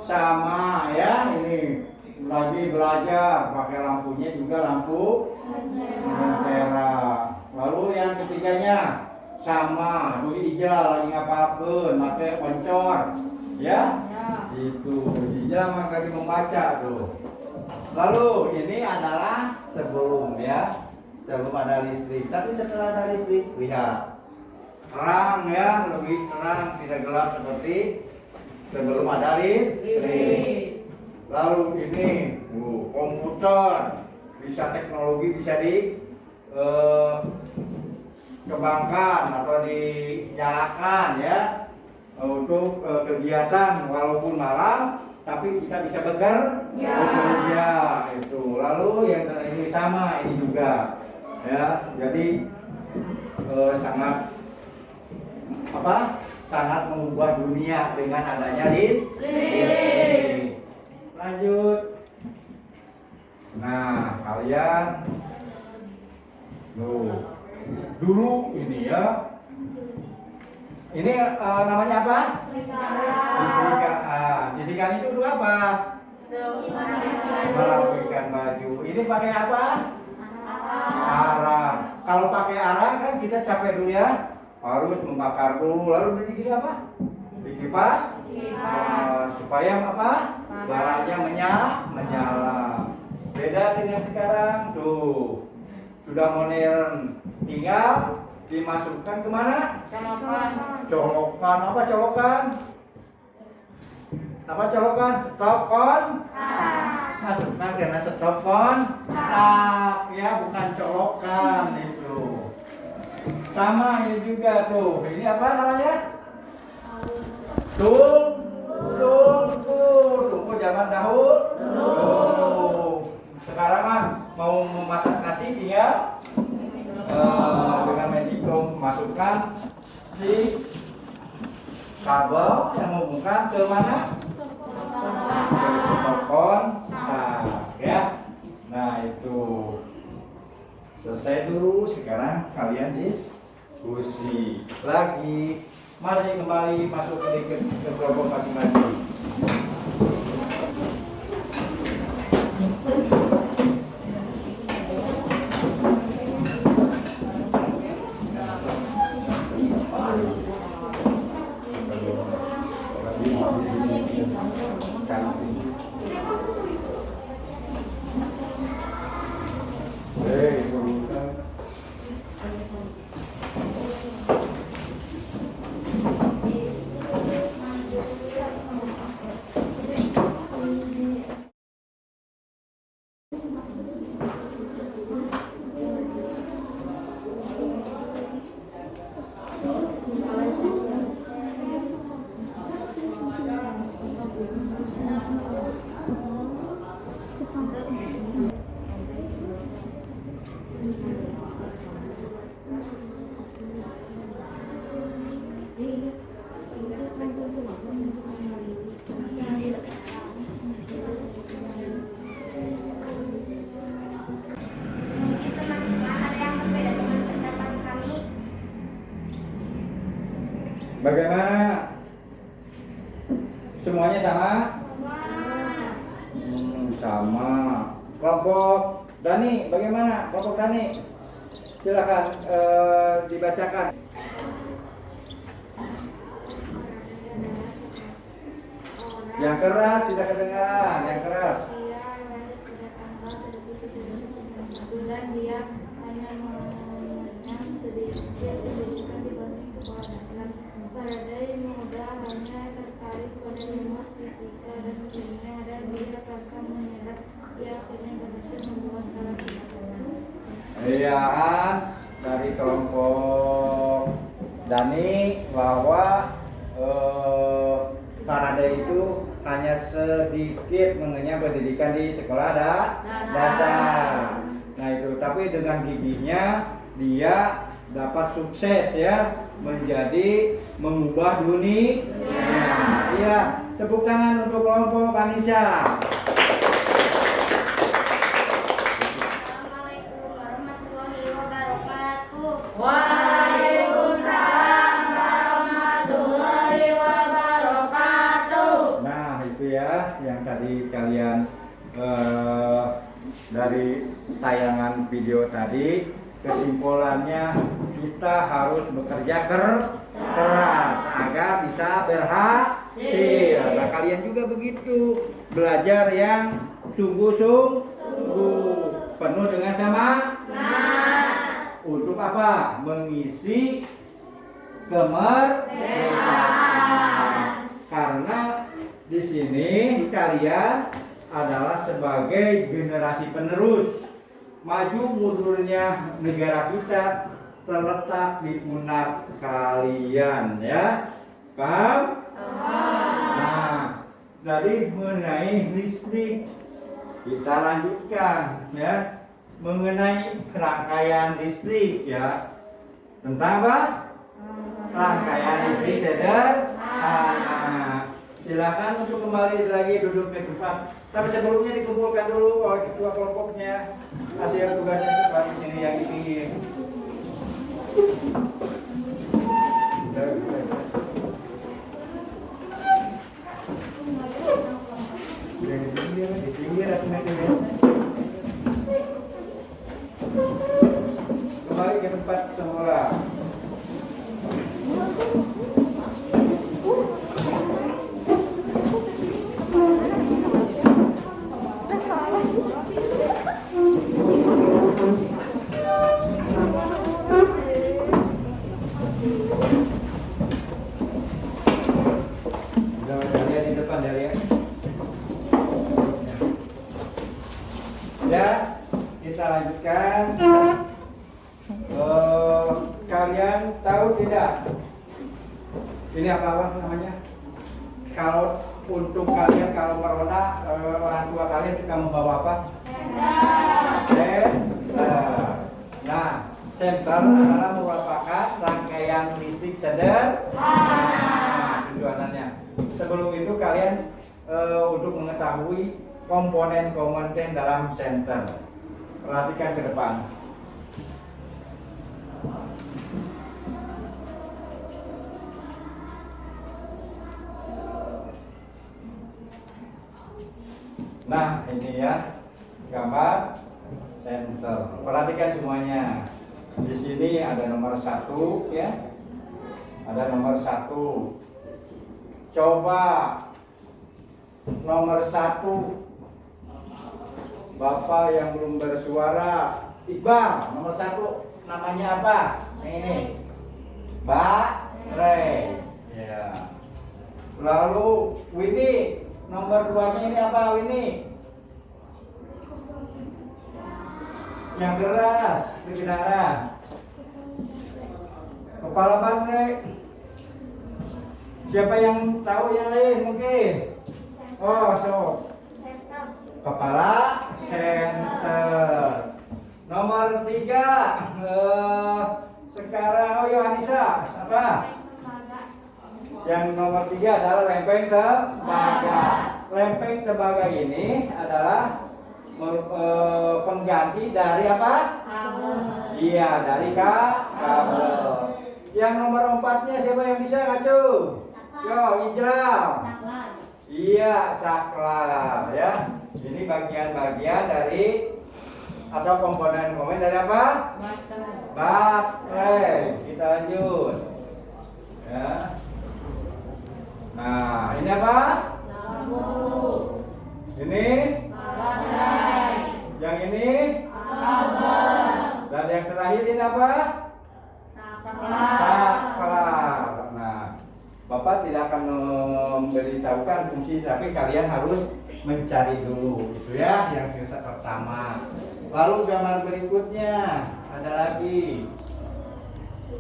sama ya, ini lagi belajar pakai lampunya juga lampu lentera. Lalu yang ketiganya sama, tuh Ijal lagi ngapalkeun pakai poncor ya. Itu Ijal lagi membaca tuh. Lalu ini adalah sebelum ya, sebelum ada listrik. Tapi setelah ada listrik, lihat terang ya, lebih terang, tidak gelap seperti sebelum ada listrik. Lalu ini komputer, bisa teknologi bisa dikembangkan atau dinyalakan ya untuk kegiatan walaupun malam, tapi kita bisa bekerja itu. Lalu yang ini sama, ini juga ya, jadi sangat sangat mengubah dunia dengan adanya listrik. Lanjut. Nah, kalian dulu ini ya. Ini namanya apa? Listrikaan. Listrikaan itu dulu apa? Merapikan baju. Ini pakai apa? Arang. Kalau pakai arang kan kita capek dulu ya. Harus membakar dulu, lalu di apa? Dikipas, supaya apa? Barangnya menyala. Beda dengan sekarang tuh, sudah modern, tinggal dimasukkan kemana? Colokan. Apa colokan? Stop kon. Masukkan karena stop kon. Ya, bukan colokan itu. Sama ini juga tuh. Ini apa namanya? Tungku zaman dahulu. Sekarang kan mau memasak nasi tinggal dengan Magicom masukkan si kabel yang menghubungkan ke mana? Ke kontak ya. Nah itu selesai dulu. Sekarang kalian diskusi lagi. Mari kembali masuk sedikit ke kelompok masing-masing. Bagaimana? Semuanya sama? Sama. Kelompok Dani, bagaimana? Kelompok Dani, silakan dibacakan. Yang keras tidak kedengaran, yang keras. Dan dia hanya mengenyam sedikit pendidikan dibanding sekolah dasar. Faraday muda hanya tertarik pada ilmu fisika dan kimia dan dia akan menyerap. Dia akhirnya berhasil membuat salah satu. Iya, dari kelompok Dani bahwa Faraday itu hanya sedikit mengenyam pendidikan di sekolah dasar. Nah itu, tapi dengan giginya dia dapat sukses ya menjadi mengubah dunia. Iya, tepuk tangan untuk kelompok Anissa. Assalamualaikum warahmatullahi wabarakatuh. Waalaikumsalam warahmatullahi wabarakatuh. Nah itu ya yang tadi kalian dari tayangan video tadi, kesimpulannya kita harus bekerja keras agar bisa berhasil. Nah kalian juga begitu, belajar yang sungguh-sungguh, penuh dengan semangat. Untuk apa? Mengisi kemerdekaan. Karena di sini kalian adalah sebagai generasi penerus. Maju mundurnya negara kita terletak di pundak kalian ya. Paham? Nah, dari mengenai listrik kita lanjutkan ya. Mengenai rangkaian listrik ya. Tentang apa? Rangkaian listrik sederhana. Silakan untuk kembali lagi duduk di tempat. Tapi sebelumnya dikumpulkan dulu oleh ketua kelompoknya. Hasil tugasnya cepat di sini yang di pinggir. Di pinggir kembali ke tempat semula. Ya, kita lanjutkan. Kalian tahu tidak? Ini apa namanya? Kalau untuk kalian kalau merona orang tua kalian suka membawa apa? Senter. Nah, senter adalah merupakan rangkaian listrik sederhana. Tujuannya. Sebelum itu kalian untuk mengetahui komponen-komponen dalam senter. Perhatikan ke depan. Nah, ini ya gambar senter. Perhatikan semuanya. Di sini ada nomor 1 ya. Ada nomor 1. Coba nomor 1 Bapak yang belum bersuara, Iqbal, nomor 1 namanya apa? Ini baterai. Ya. Lalu Winnie, nomor 2-nya ini apa Winnie? Yang keras, kebenaran. Kepala baterai. Siapa yang tahu yang lain mungkin? Oh, so. Kepala senter. Nomor 3 sekarang Yohanisa apa? Yang nomor 3 adalah lempeng tembaga. Lempeng tembaga ini adalah pengganti dari apa? Kabel. Iya, dari kabel. Yang nomor 4-nya siapa yang bisa ngacu? Yo, Ijral. Iya, saklar ya. Ini bagian-bagian dari atau komponen-komponen dari apa? Baterai. Kita lanjut. Ya. Nah, ini apa? Lampu. Ini? Baterai. Yang ini? Kabel. Dan yang terakhir ini apa? Saklar. Nah, Bapak tidak akan memberitahukan fungsi, tapi kalian harus mencari dulu, itu ya yang pertama. Lalu gambar berikutnya ada lagi.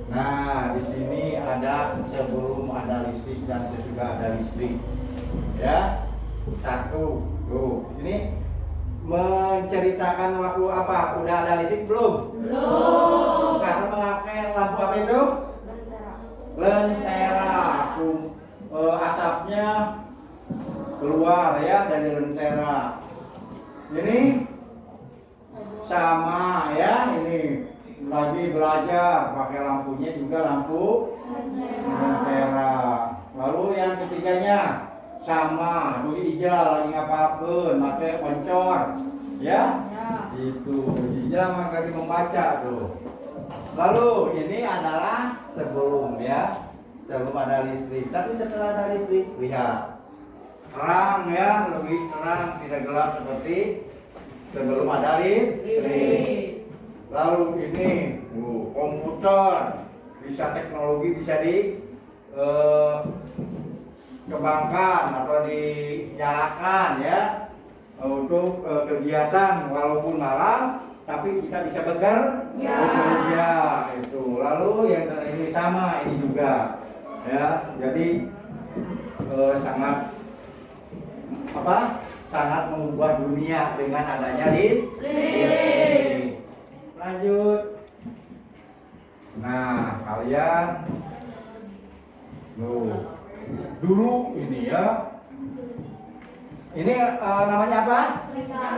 Nah, di sini ada sebelum ada listrik dan sesudah ada listrik. Ya, Satu. Tuh, ini menceritakan waktu apa? Udah ada listrik belum? Belum. Karena memakai lampu apa itu? Lentera. Asapnya keluar ya dari lentera. Ini sama ya, ini lagi belajar pakai lampunya juga lampu lentera. Lalu yang ketiganya sama, dulu Ijal lagi ngapalkeun pakai oncor ya. Itu Ijal lagi membaca tuh. Lalu ini adalah sebelum ada listrik. Tapi setelah ada listrik, lihat terang ya, lebih terang, tidak gelap seperti sebelum ada listrik. Lalu ini komputer, bisa teknologi bisa dikembangkan atau dinyalakan ya untuk kegiatan walaupun malam, tapi kita bisa bekerja itu. Lalu yang ini sama, ini juga ya, jadi sangat mengubah dunia dengan adanya listrik. Lanjut. Nah, kalian dulu ini ya. Ini namanya apa? Listrikan.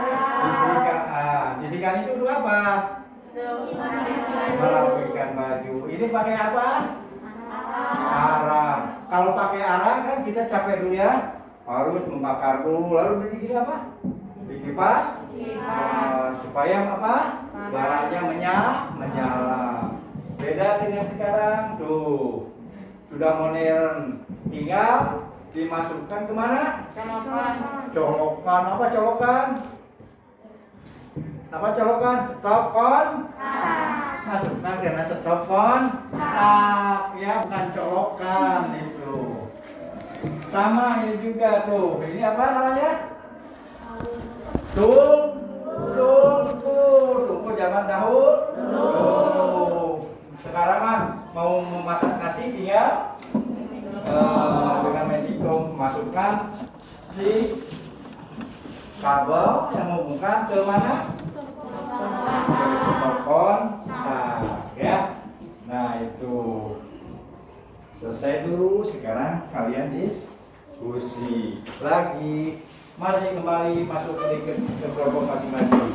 Listrikan itu dulu apa? Merapikan baju. Ini pakai apa? Arang. Kalau pakai arang kan kita capek dulu ya. Harus membakar dulu, lalu dikipas apa? Dikipas. Supaya apa? Barangnya menyala. Beda dengan sekarang tuh. Sudah modern. Tinggal dimasukkan kemana? Colokan. Apa colokan? Stop kon. Masukkan karena stop kon. Ya, bukan colokan itu. Sama ini juga tuh. Ini apa namanya? Tungku zaman dahulu. Sekarang mah mau memasak nasi tinggal dengan Magicom masukkan si kabel yang menghubungkan ke mana? Ke telepon. Ya. Nah, itu selesai dulu. Sekarang kalian diskusi lagi. Mari kembali masuk sedikit ke kelompok masing-masing.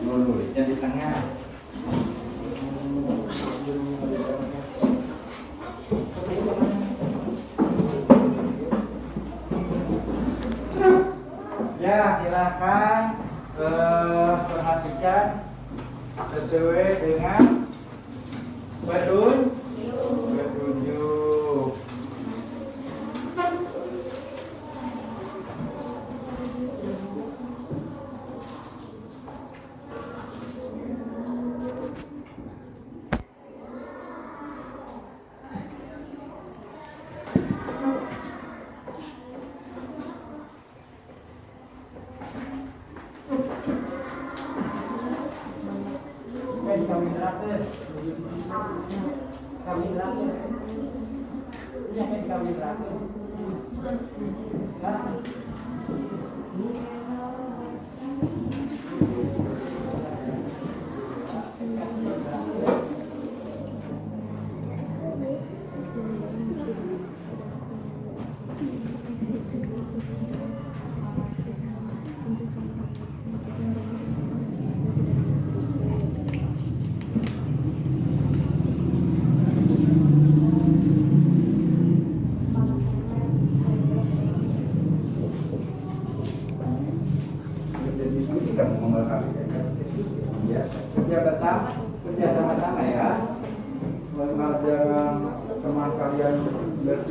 Nulisnya di tengah. Ya, silakan perhatikan sesuai dengan petunjuk.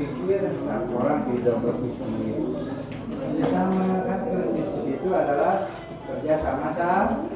berpikir, satu orang tidak berpikir. Kerjasama kan itu adalah kerja sama-sama.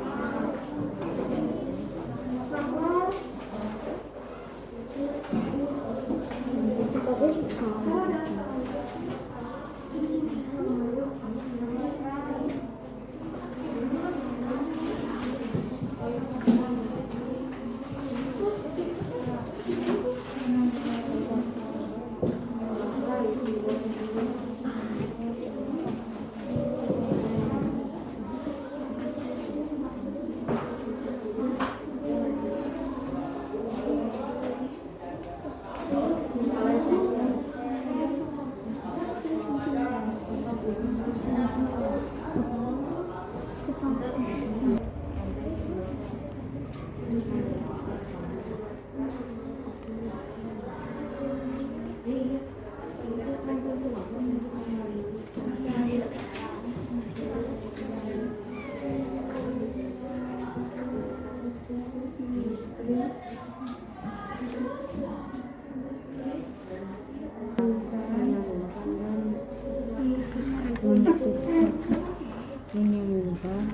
Menyembuhkan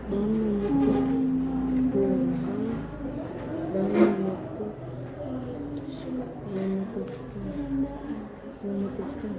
dan memutuskan dan memutuskan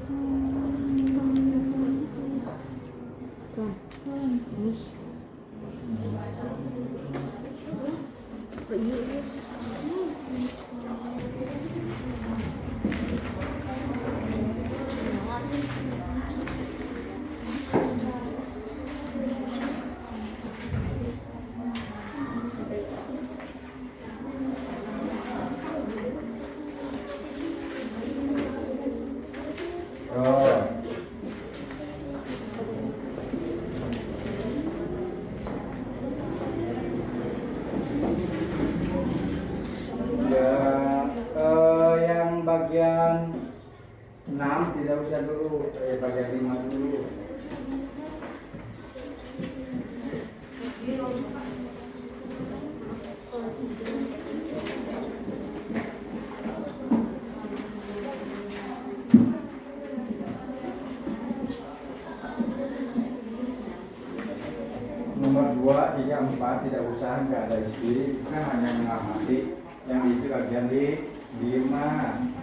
yang bagian 6 tidak usah dulu, bagian 5 dulu. Nomor 2, 3, 4 tidak usah, nggak ada isi, kita hanya mengamati yang diisi bagian di 5.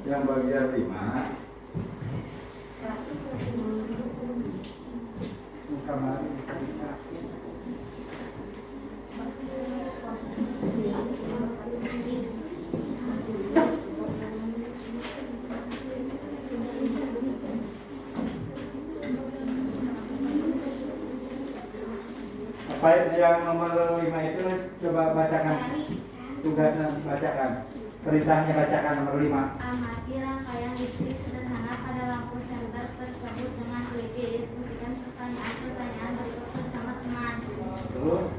Yang bagian 5 kamar apa yang nomor 5 itu, coba bacakan tugasnya, bacakan perintahnya, bacakan nomor 5. Amati rangkaian listrik sederhana pada lampu senter tersebut dengan teliti. Diskusikan pertanyaan-pertanyaan berikut bersama teman. Terus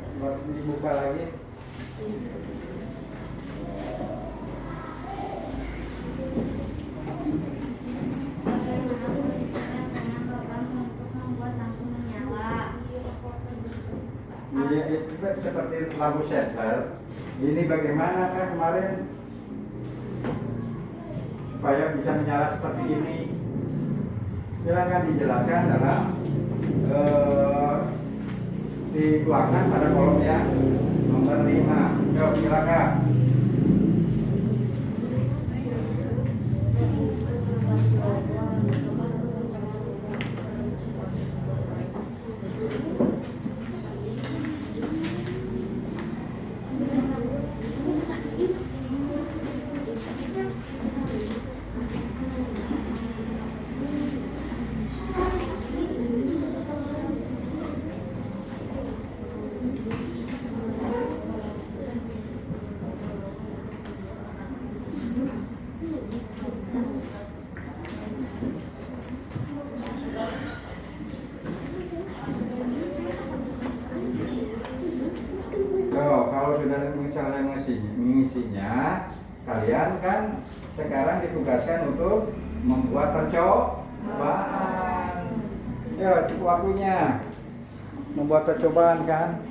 dibuka lagi. Bagaimana posisinya dengan logam untuk membuat lampu menyala? Ini itu seperti lampu senter. Ini bagaimana kan kemarin supaya bisa menyala seperti ini? Silakan dijelaskan dalam dituangkan pada kolom yang nomor 5. Jawab, silakan. So, kalau sudah misalnya mengisinya, kalian kan sekarang ditugaskan untuk membuat percobaan. Ya, cukup waktunya membuat percobaan kan.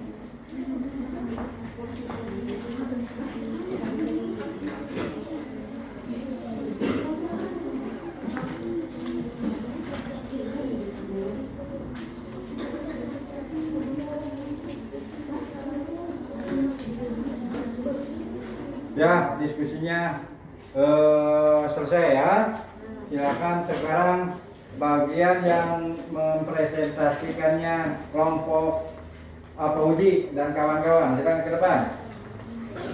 Ya, diskusinya selesai ya. Silakan sekarang bagian yang mempresentasikannya kelompok Fauzi dan kawan-kawan. Silakan ke depan.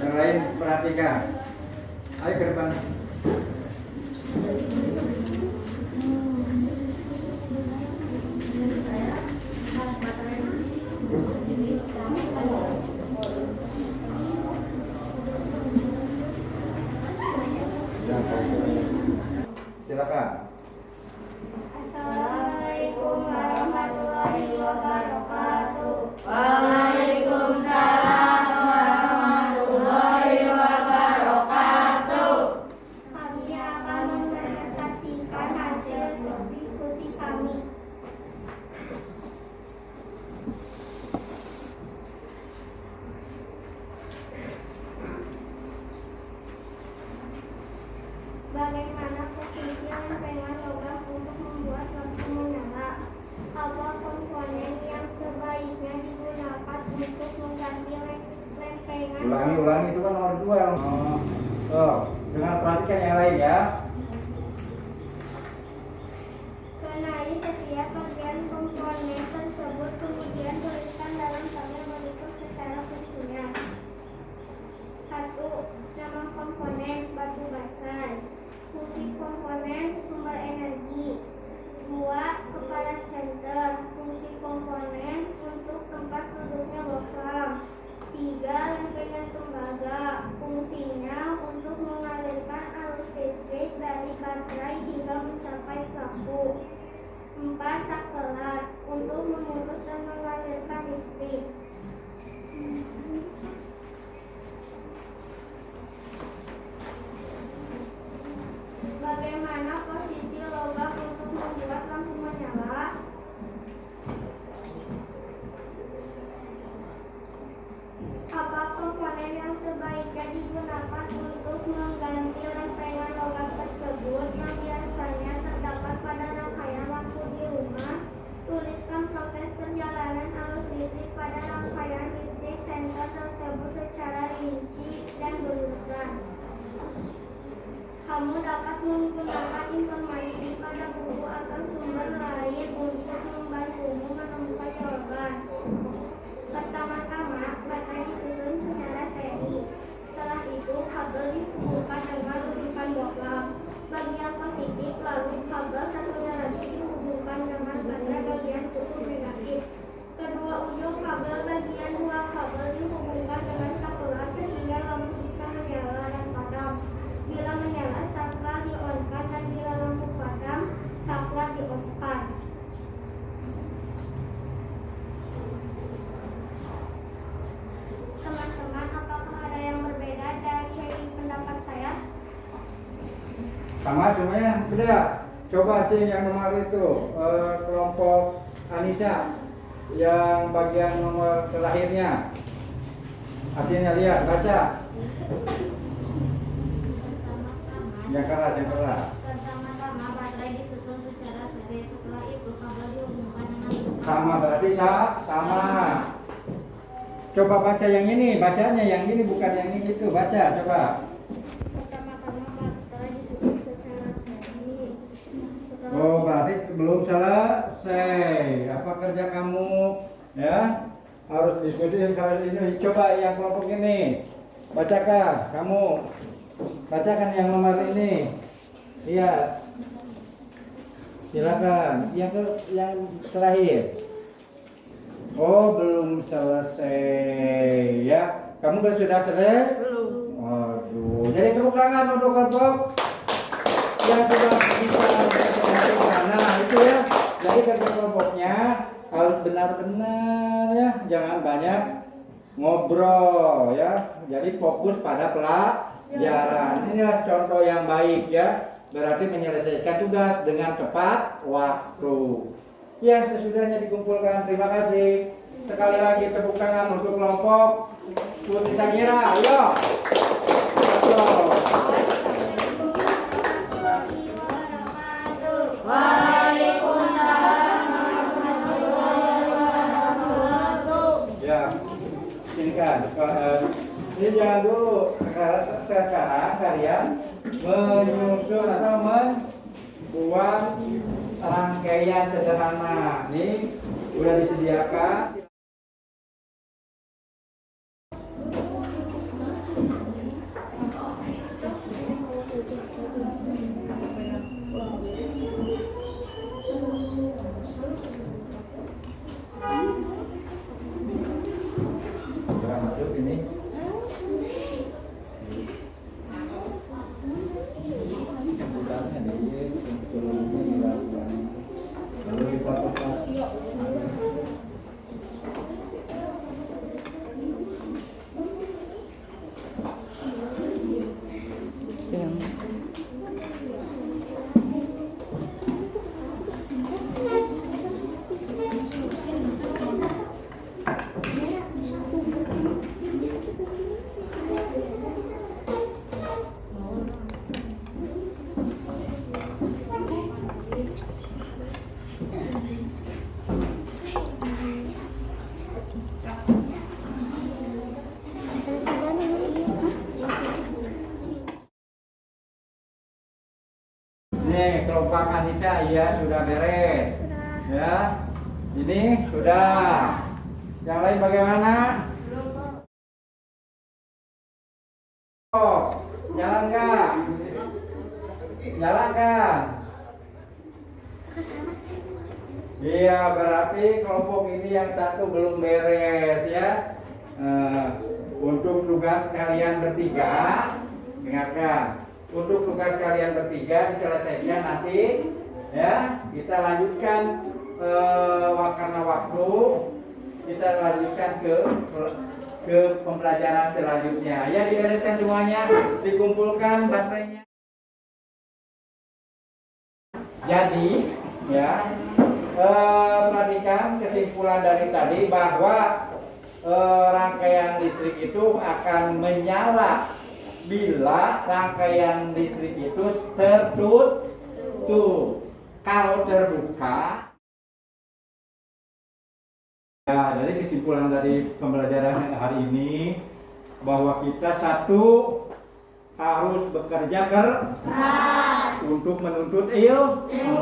Yang lain perhatikan. Ayo ke depan. Silakan. Assalamualaikum warahmatullahi wabarakatuh. Waalaikumsalam warahmatullahi wabarakatuh. Kami akan mempresentasikan hasil diskusi kami. Bagaimana posisi lempengan logam untuk membuat lampu menyala? Apa komponen yang sebaiknya digunakan untuk mengganti lempengan? Ulangi itu kan nomor 2. Dengan perhatikan yang lain ya. Kenali setiap bagian komponen tersebut, kemudian tuliskan dalam tabel berikut secara susunan. 1. Nama komponen batu baterai. Fungsi komponen sumber energi. 2. Kepala senter. Fungsi komponen untuk tempat duduknya logam. 3. Lempengan tembaga. Fungsinya untuk mengalirkan arus listrik dari baterai hingga mencapai pelaku. 4. Sakelar untuk memutus dan mengalirkan listrik. Bagaimana posisi logam untuk membuat lampu menyala? Apa komponen yang sebaiknya digunakan untuk mengganti lempengan logam tersebut yang biasanya terdapat pada rangkaian lampu di rumah? Tuliskan proses perjalanan arus listrik pada rangkaian listrik senter tersebut secara rinci dan berurutan. Kamu dapat menggunakan informasi pada buku atau sumber lain untuk membantumu menemukan jawaban. Pertama-tama, baterai disusun secara seri. Setelah itu, kabel dihubungkan dengan rujukan logam. Bagian positif, lalu kabel satunya lagi dihubungkan dengan baterai bagian cukup negatif. Kedua ujung kabel bagian dua kabel dihubungkan dengan sakelar sehingga lampu bisa menyala dan padam. Bila menyala, saklar di-on-kan, dan bila lampu padam, saklar di-off-kan. Teman-teman, apakah ada yang berbeda dari pendapat saya? Sama semuanya beda. Coba tim yang nomor itu, kelompok Anissa yang bagian nomor terakhirnya. Hasilnya lihat, baca. Yang keras. Pertama-tama baterai disusun secara seri. Setelah itu kabel dihubungkan dengan Sama berarti sama. Coba baca yang ini, bacanya yang ini bukan yang ini itu. Baca coba. Pertama-tama baterai disusun secara seri. Setelah Oh, berarti belum selesai. Apa kerja kamu? Ya, harus diskusi kali ini. Coba yang kelompok ini. Bacakan kamu. Bacakan yang nomor ini. Iya. Silakan. Yang terakhir. Oh, belum selesai. Ya, kamu sudah selesai? belum. Aduh, jadi tepuk tangan untuk kelompok yang sudah bisa memperhatikan. Nah, itu ya. Jadi kerja kelompoknya harus benar-benar ya, jangan banyak ngobrol ya. Jadi fokus pada pelajaran. Inilah contoh yang baik ya. Berarti menyelesaikan tugas dengan tepat waktu. Ya, sesudahnya dikumpulkan. Terima kasih. Sekali lagi tepuk tangan untuk kelompok Putri Sagira. Ayo. Ya, ini kan. Ini jangan dulu. Sekarang kalian menyusun atau membuat rangkaian sederhana. Ini udah disediakan. Sudah masuk ini. Lalu dipotong. Nih, kelompok Anissa ya sudah beres. Ya. Ini sudah. Yang lain bagaimana? Oh, jalan nggak? Jalan kan? Iya, berarti kelompok ini yang satu belum beres ya. Untuk tugas kalian bertiga, dengarkan. Untuk tugas kalian bertiga diselesaikan nanti ya. Kita lanjutkan karena waktu kita lanjutkan ke pembelajaran selanjutnya. Ya, dibereskan semuanya, dikumpulkan baterainya. Jadi ya, perhatikan kesimpulan dari tadi bahwa rangkaian listrik itu akan menyala bila rangkaian listrik itu tertutup. Kalau terbuka, ya, dari kesimpulan dari pembelajaran hari ini bahwa kita satu harus bekerja keras untuk menuntut ilmu.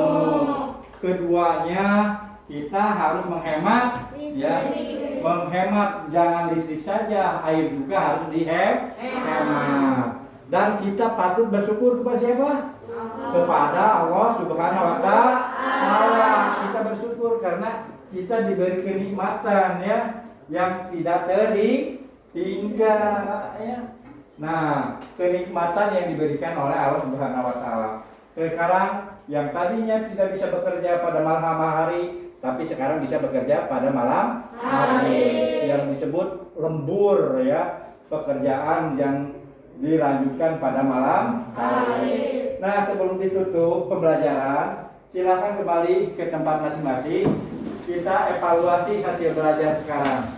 Keduanya kita harus menghemat ya, menghemat jangan listrik saja, air juga harus dihemat. Dan kita patut bersyukur kepada siapa? Kepada Allah Subhanahu wa Ta'ala. Kita bersyukur karena kita diberi kenikmatan ya yang tidak terhingga ya. Nah, kenikmatan yang diberikan oleh Allah Subhanahu wa Ta'ala. Sekarang yang tadinya tidak bisa bekerja pada malam hari, tapi sekarang bisa bekerja pada malam hari. Yang disebut lembur ya, pekerjaan yang dilanjutkan pada malam hari. Nah, sebelum ditutup pembelajaran, silakan kembali ke tempat masing-masing. Kita evaluasi hasil belajar sekarang.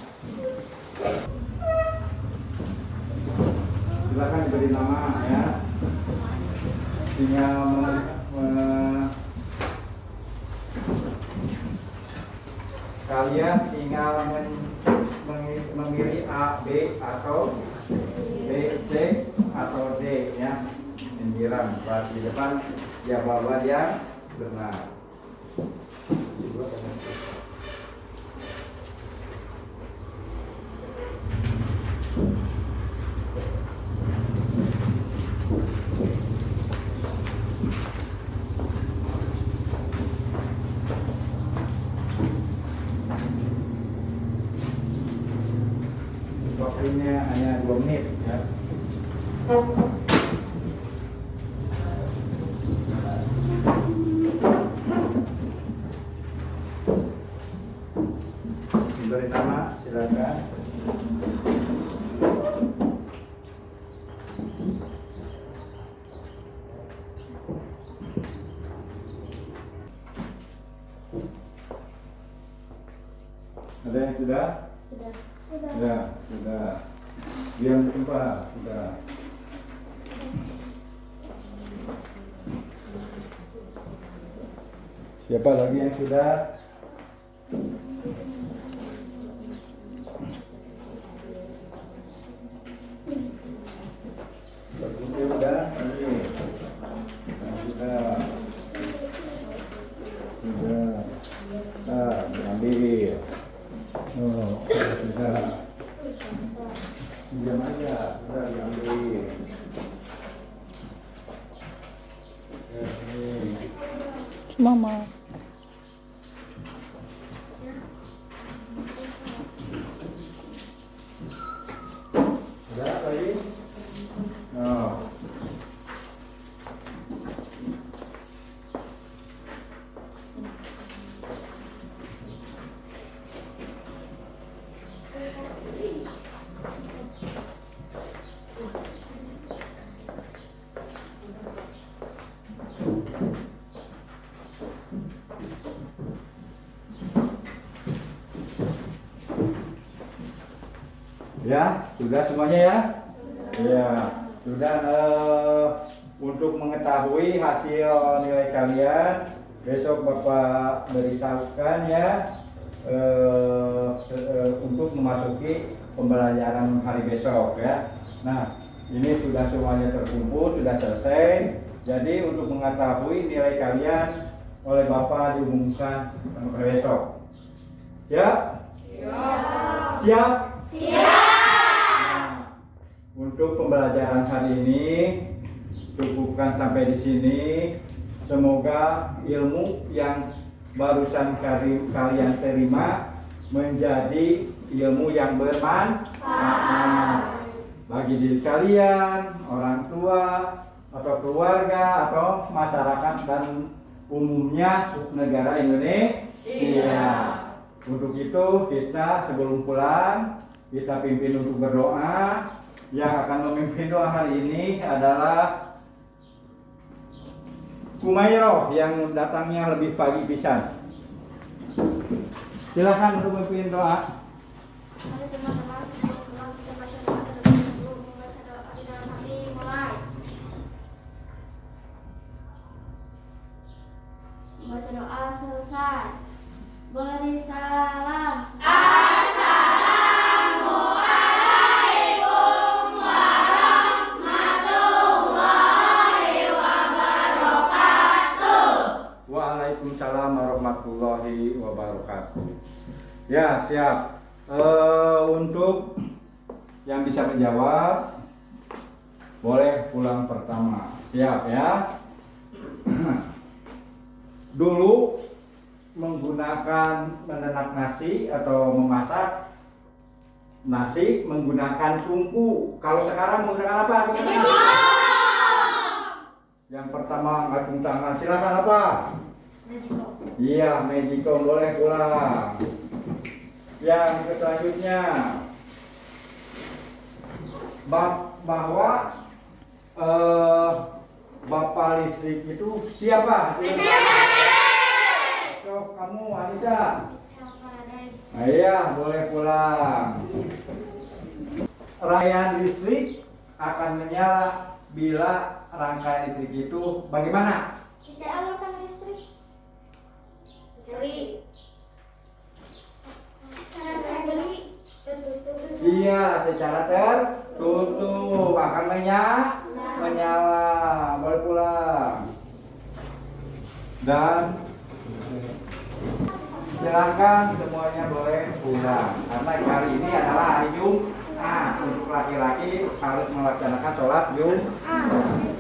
Silakan diberi nama ya. Tinggal kalian tinggal memilih A, B atau B, C atau D ya. Menyiram di depan jawaban yang benar. Waktunya hanya 2 menit ya. Diberi nama, silakan. Ada yang sudah? Sudah. Diam tempat, sudah. Siapa lagi yang sudah? Berkumpul sudah? Sudah. Ambil. Oh, sudah. Diam aja, sudah diambil. Mama. Sudah lagi? Oh. Ya, sudah semuanya ya? Ya, sudah. Untuk mengetahui hasil nilai kalian, besok Bapak beritahukan ya untuk memasuki pembelajaran hari besok ya. Nah, ini sudah semuanya terkumpul, sudah selesai. Jadi untuk mengetahui nilai kalian oleh Bapak diumumkan besok. Siap? Siap? Untuk pembelajaran hari ini cukupkan sampai di sini. Semoga ilmu yang barusan kalian terima menjadi ilmu yang bermanfaat bagi diri kalian, orang tua, atau keluarga, atau masyarakat dan umumnya negara Indonesia. Untuk itu kita sebelum pulang kita pimpin untuk berdoa. Yang akan memimpin doa hari ini adalah Kumairo yang datangnya lebih pagi pisan. Silakan untuk memimpin doa. Mari teman-teman, sebelum kita baca doa terlebih dahulu membaca doa di dalam hati. Mulai. Membaca doa selesai. Beri salam. Waalaikumsalam warahmatullahi wabarakatuh. Ya, siap. Untuk yang bisa menjawab boleh pulang pertama. Siap ya. Dulu menggunakan menenak nasi atau memasak nasi menggunakan tungku. Kalau sekarang menggunakan apa? Yang pertama ngacung tangan, silakan apa? Iya, Magicom, boleh pulang. Yang selanjutnya bahwa bapak listrik itu siapa? So, kamu Anissa? Iya, boleh pulang. Rangkaian listrik akan menyala bila rangkaian listrik itu bagaimana? Tidak alurkan listrik. Iya, secara tertutup akan menyala. Boleh pulang. Dan silakan semuanya boleh pulang. Karena hari ini adalah hari Jumat. Untuk laki-laki harus melaksanakan sholat Jumat.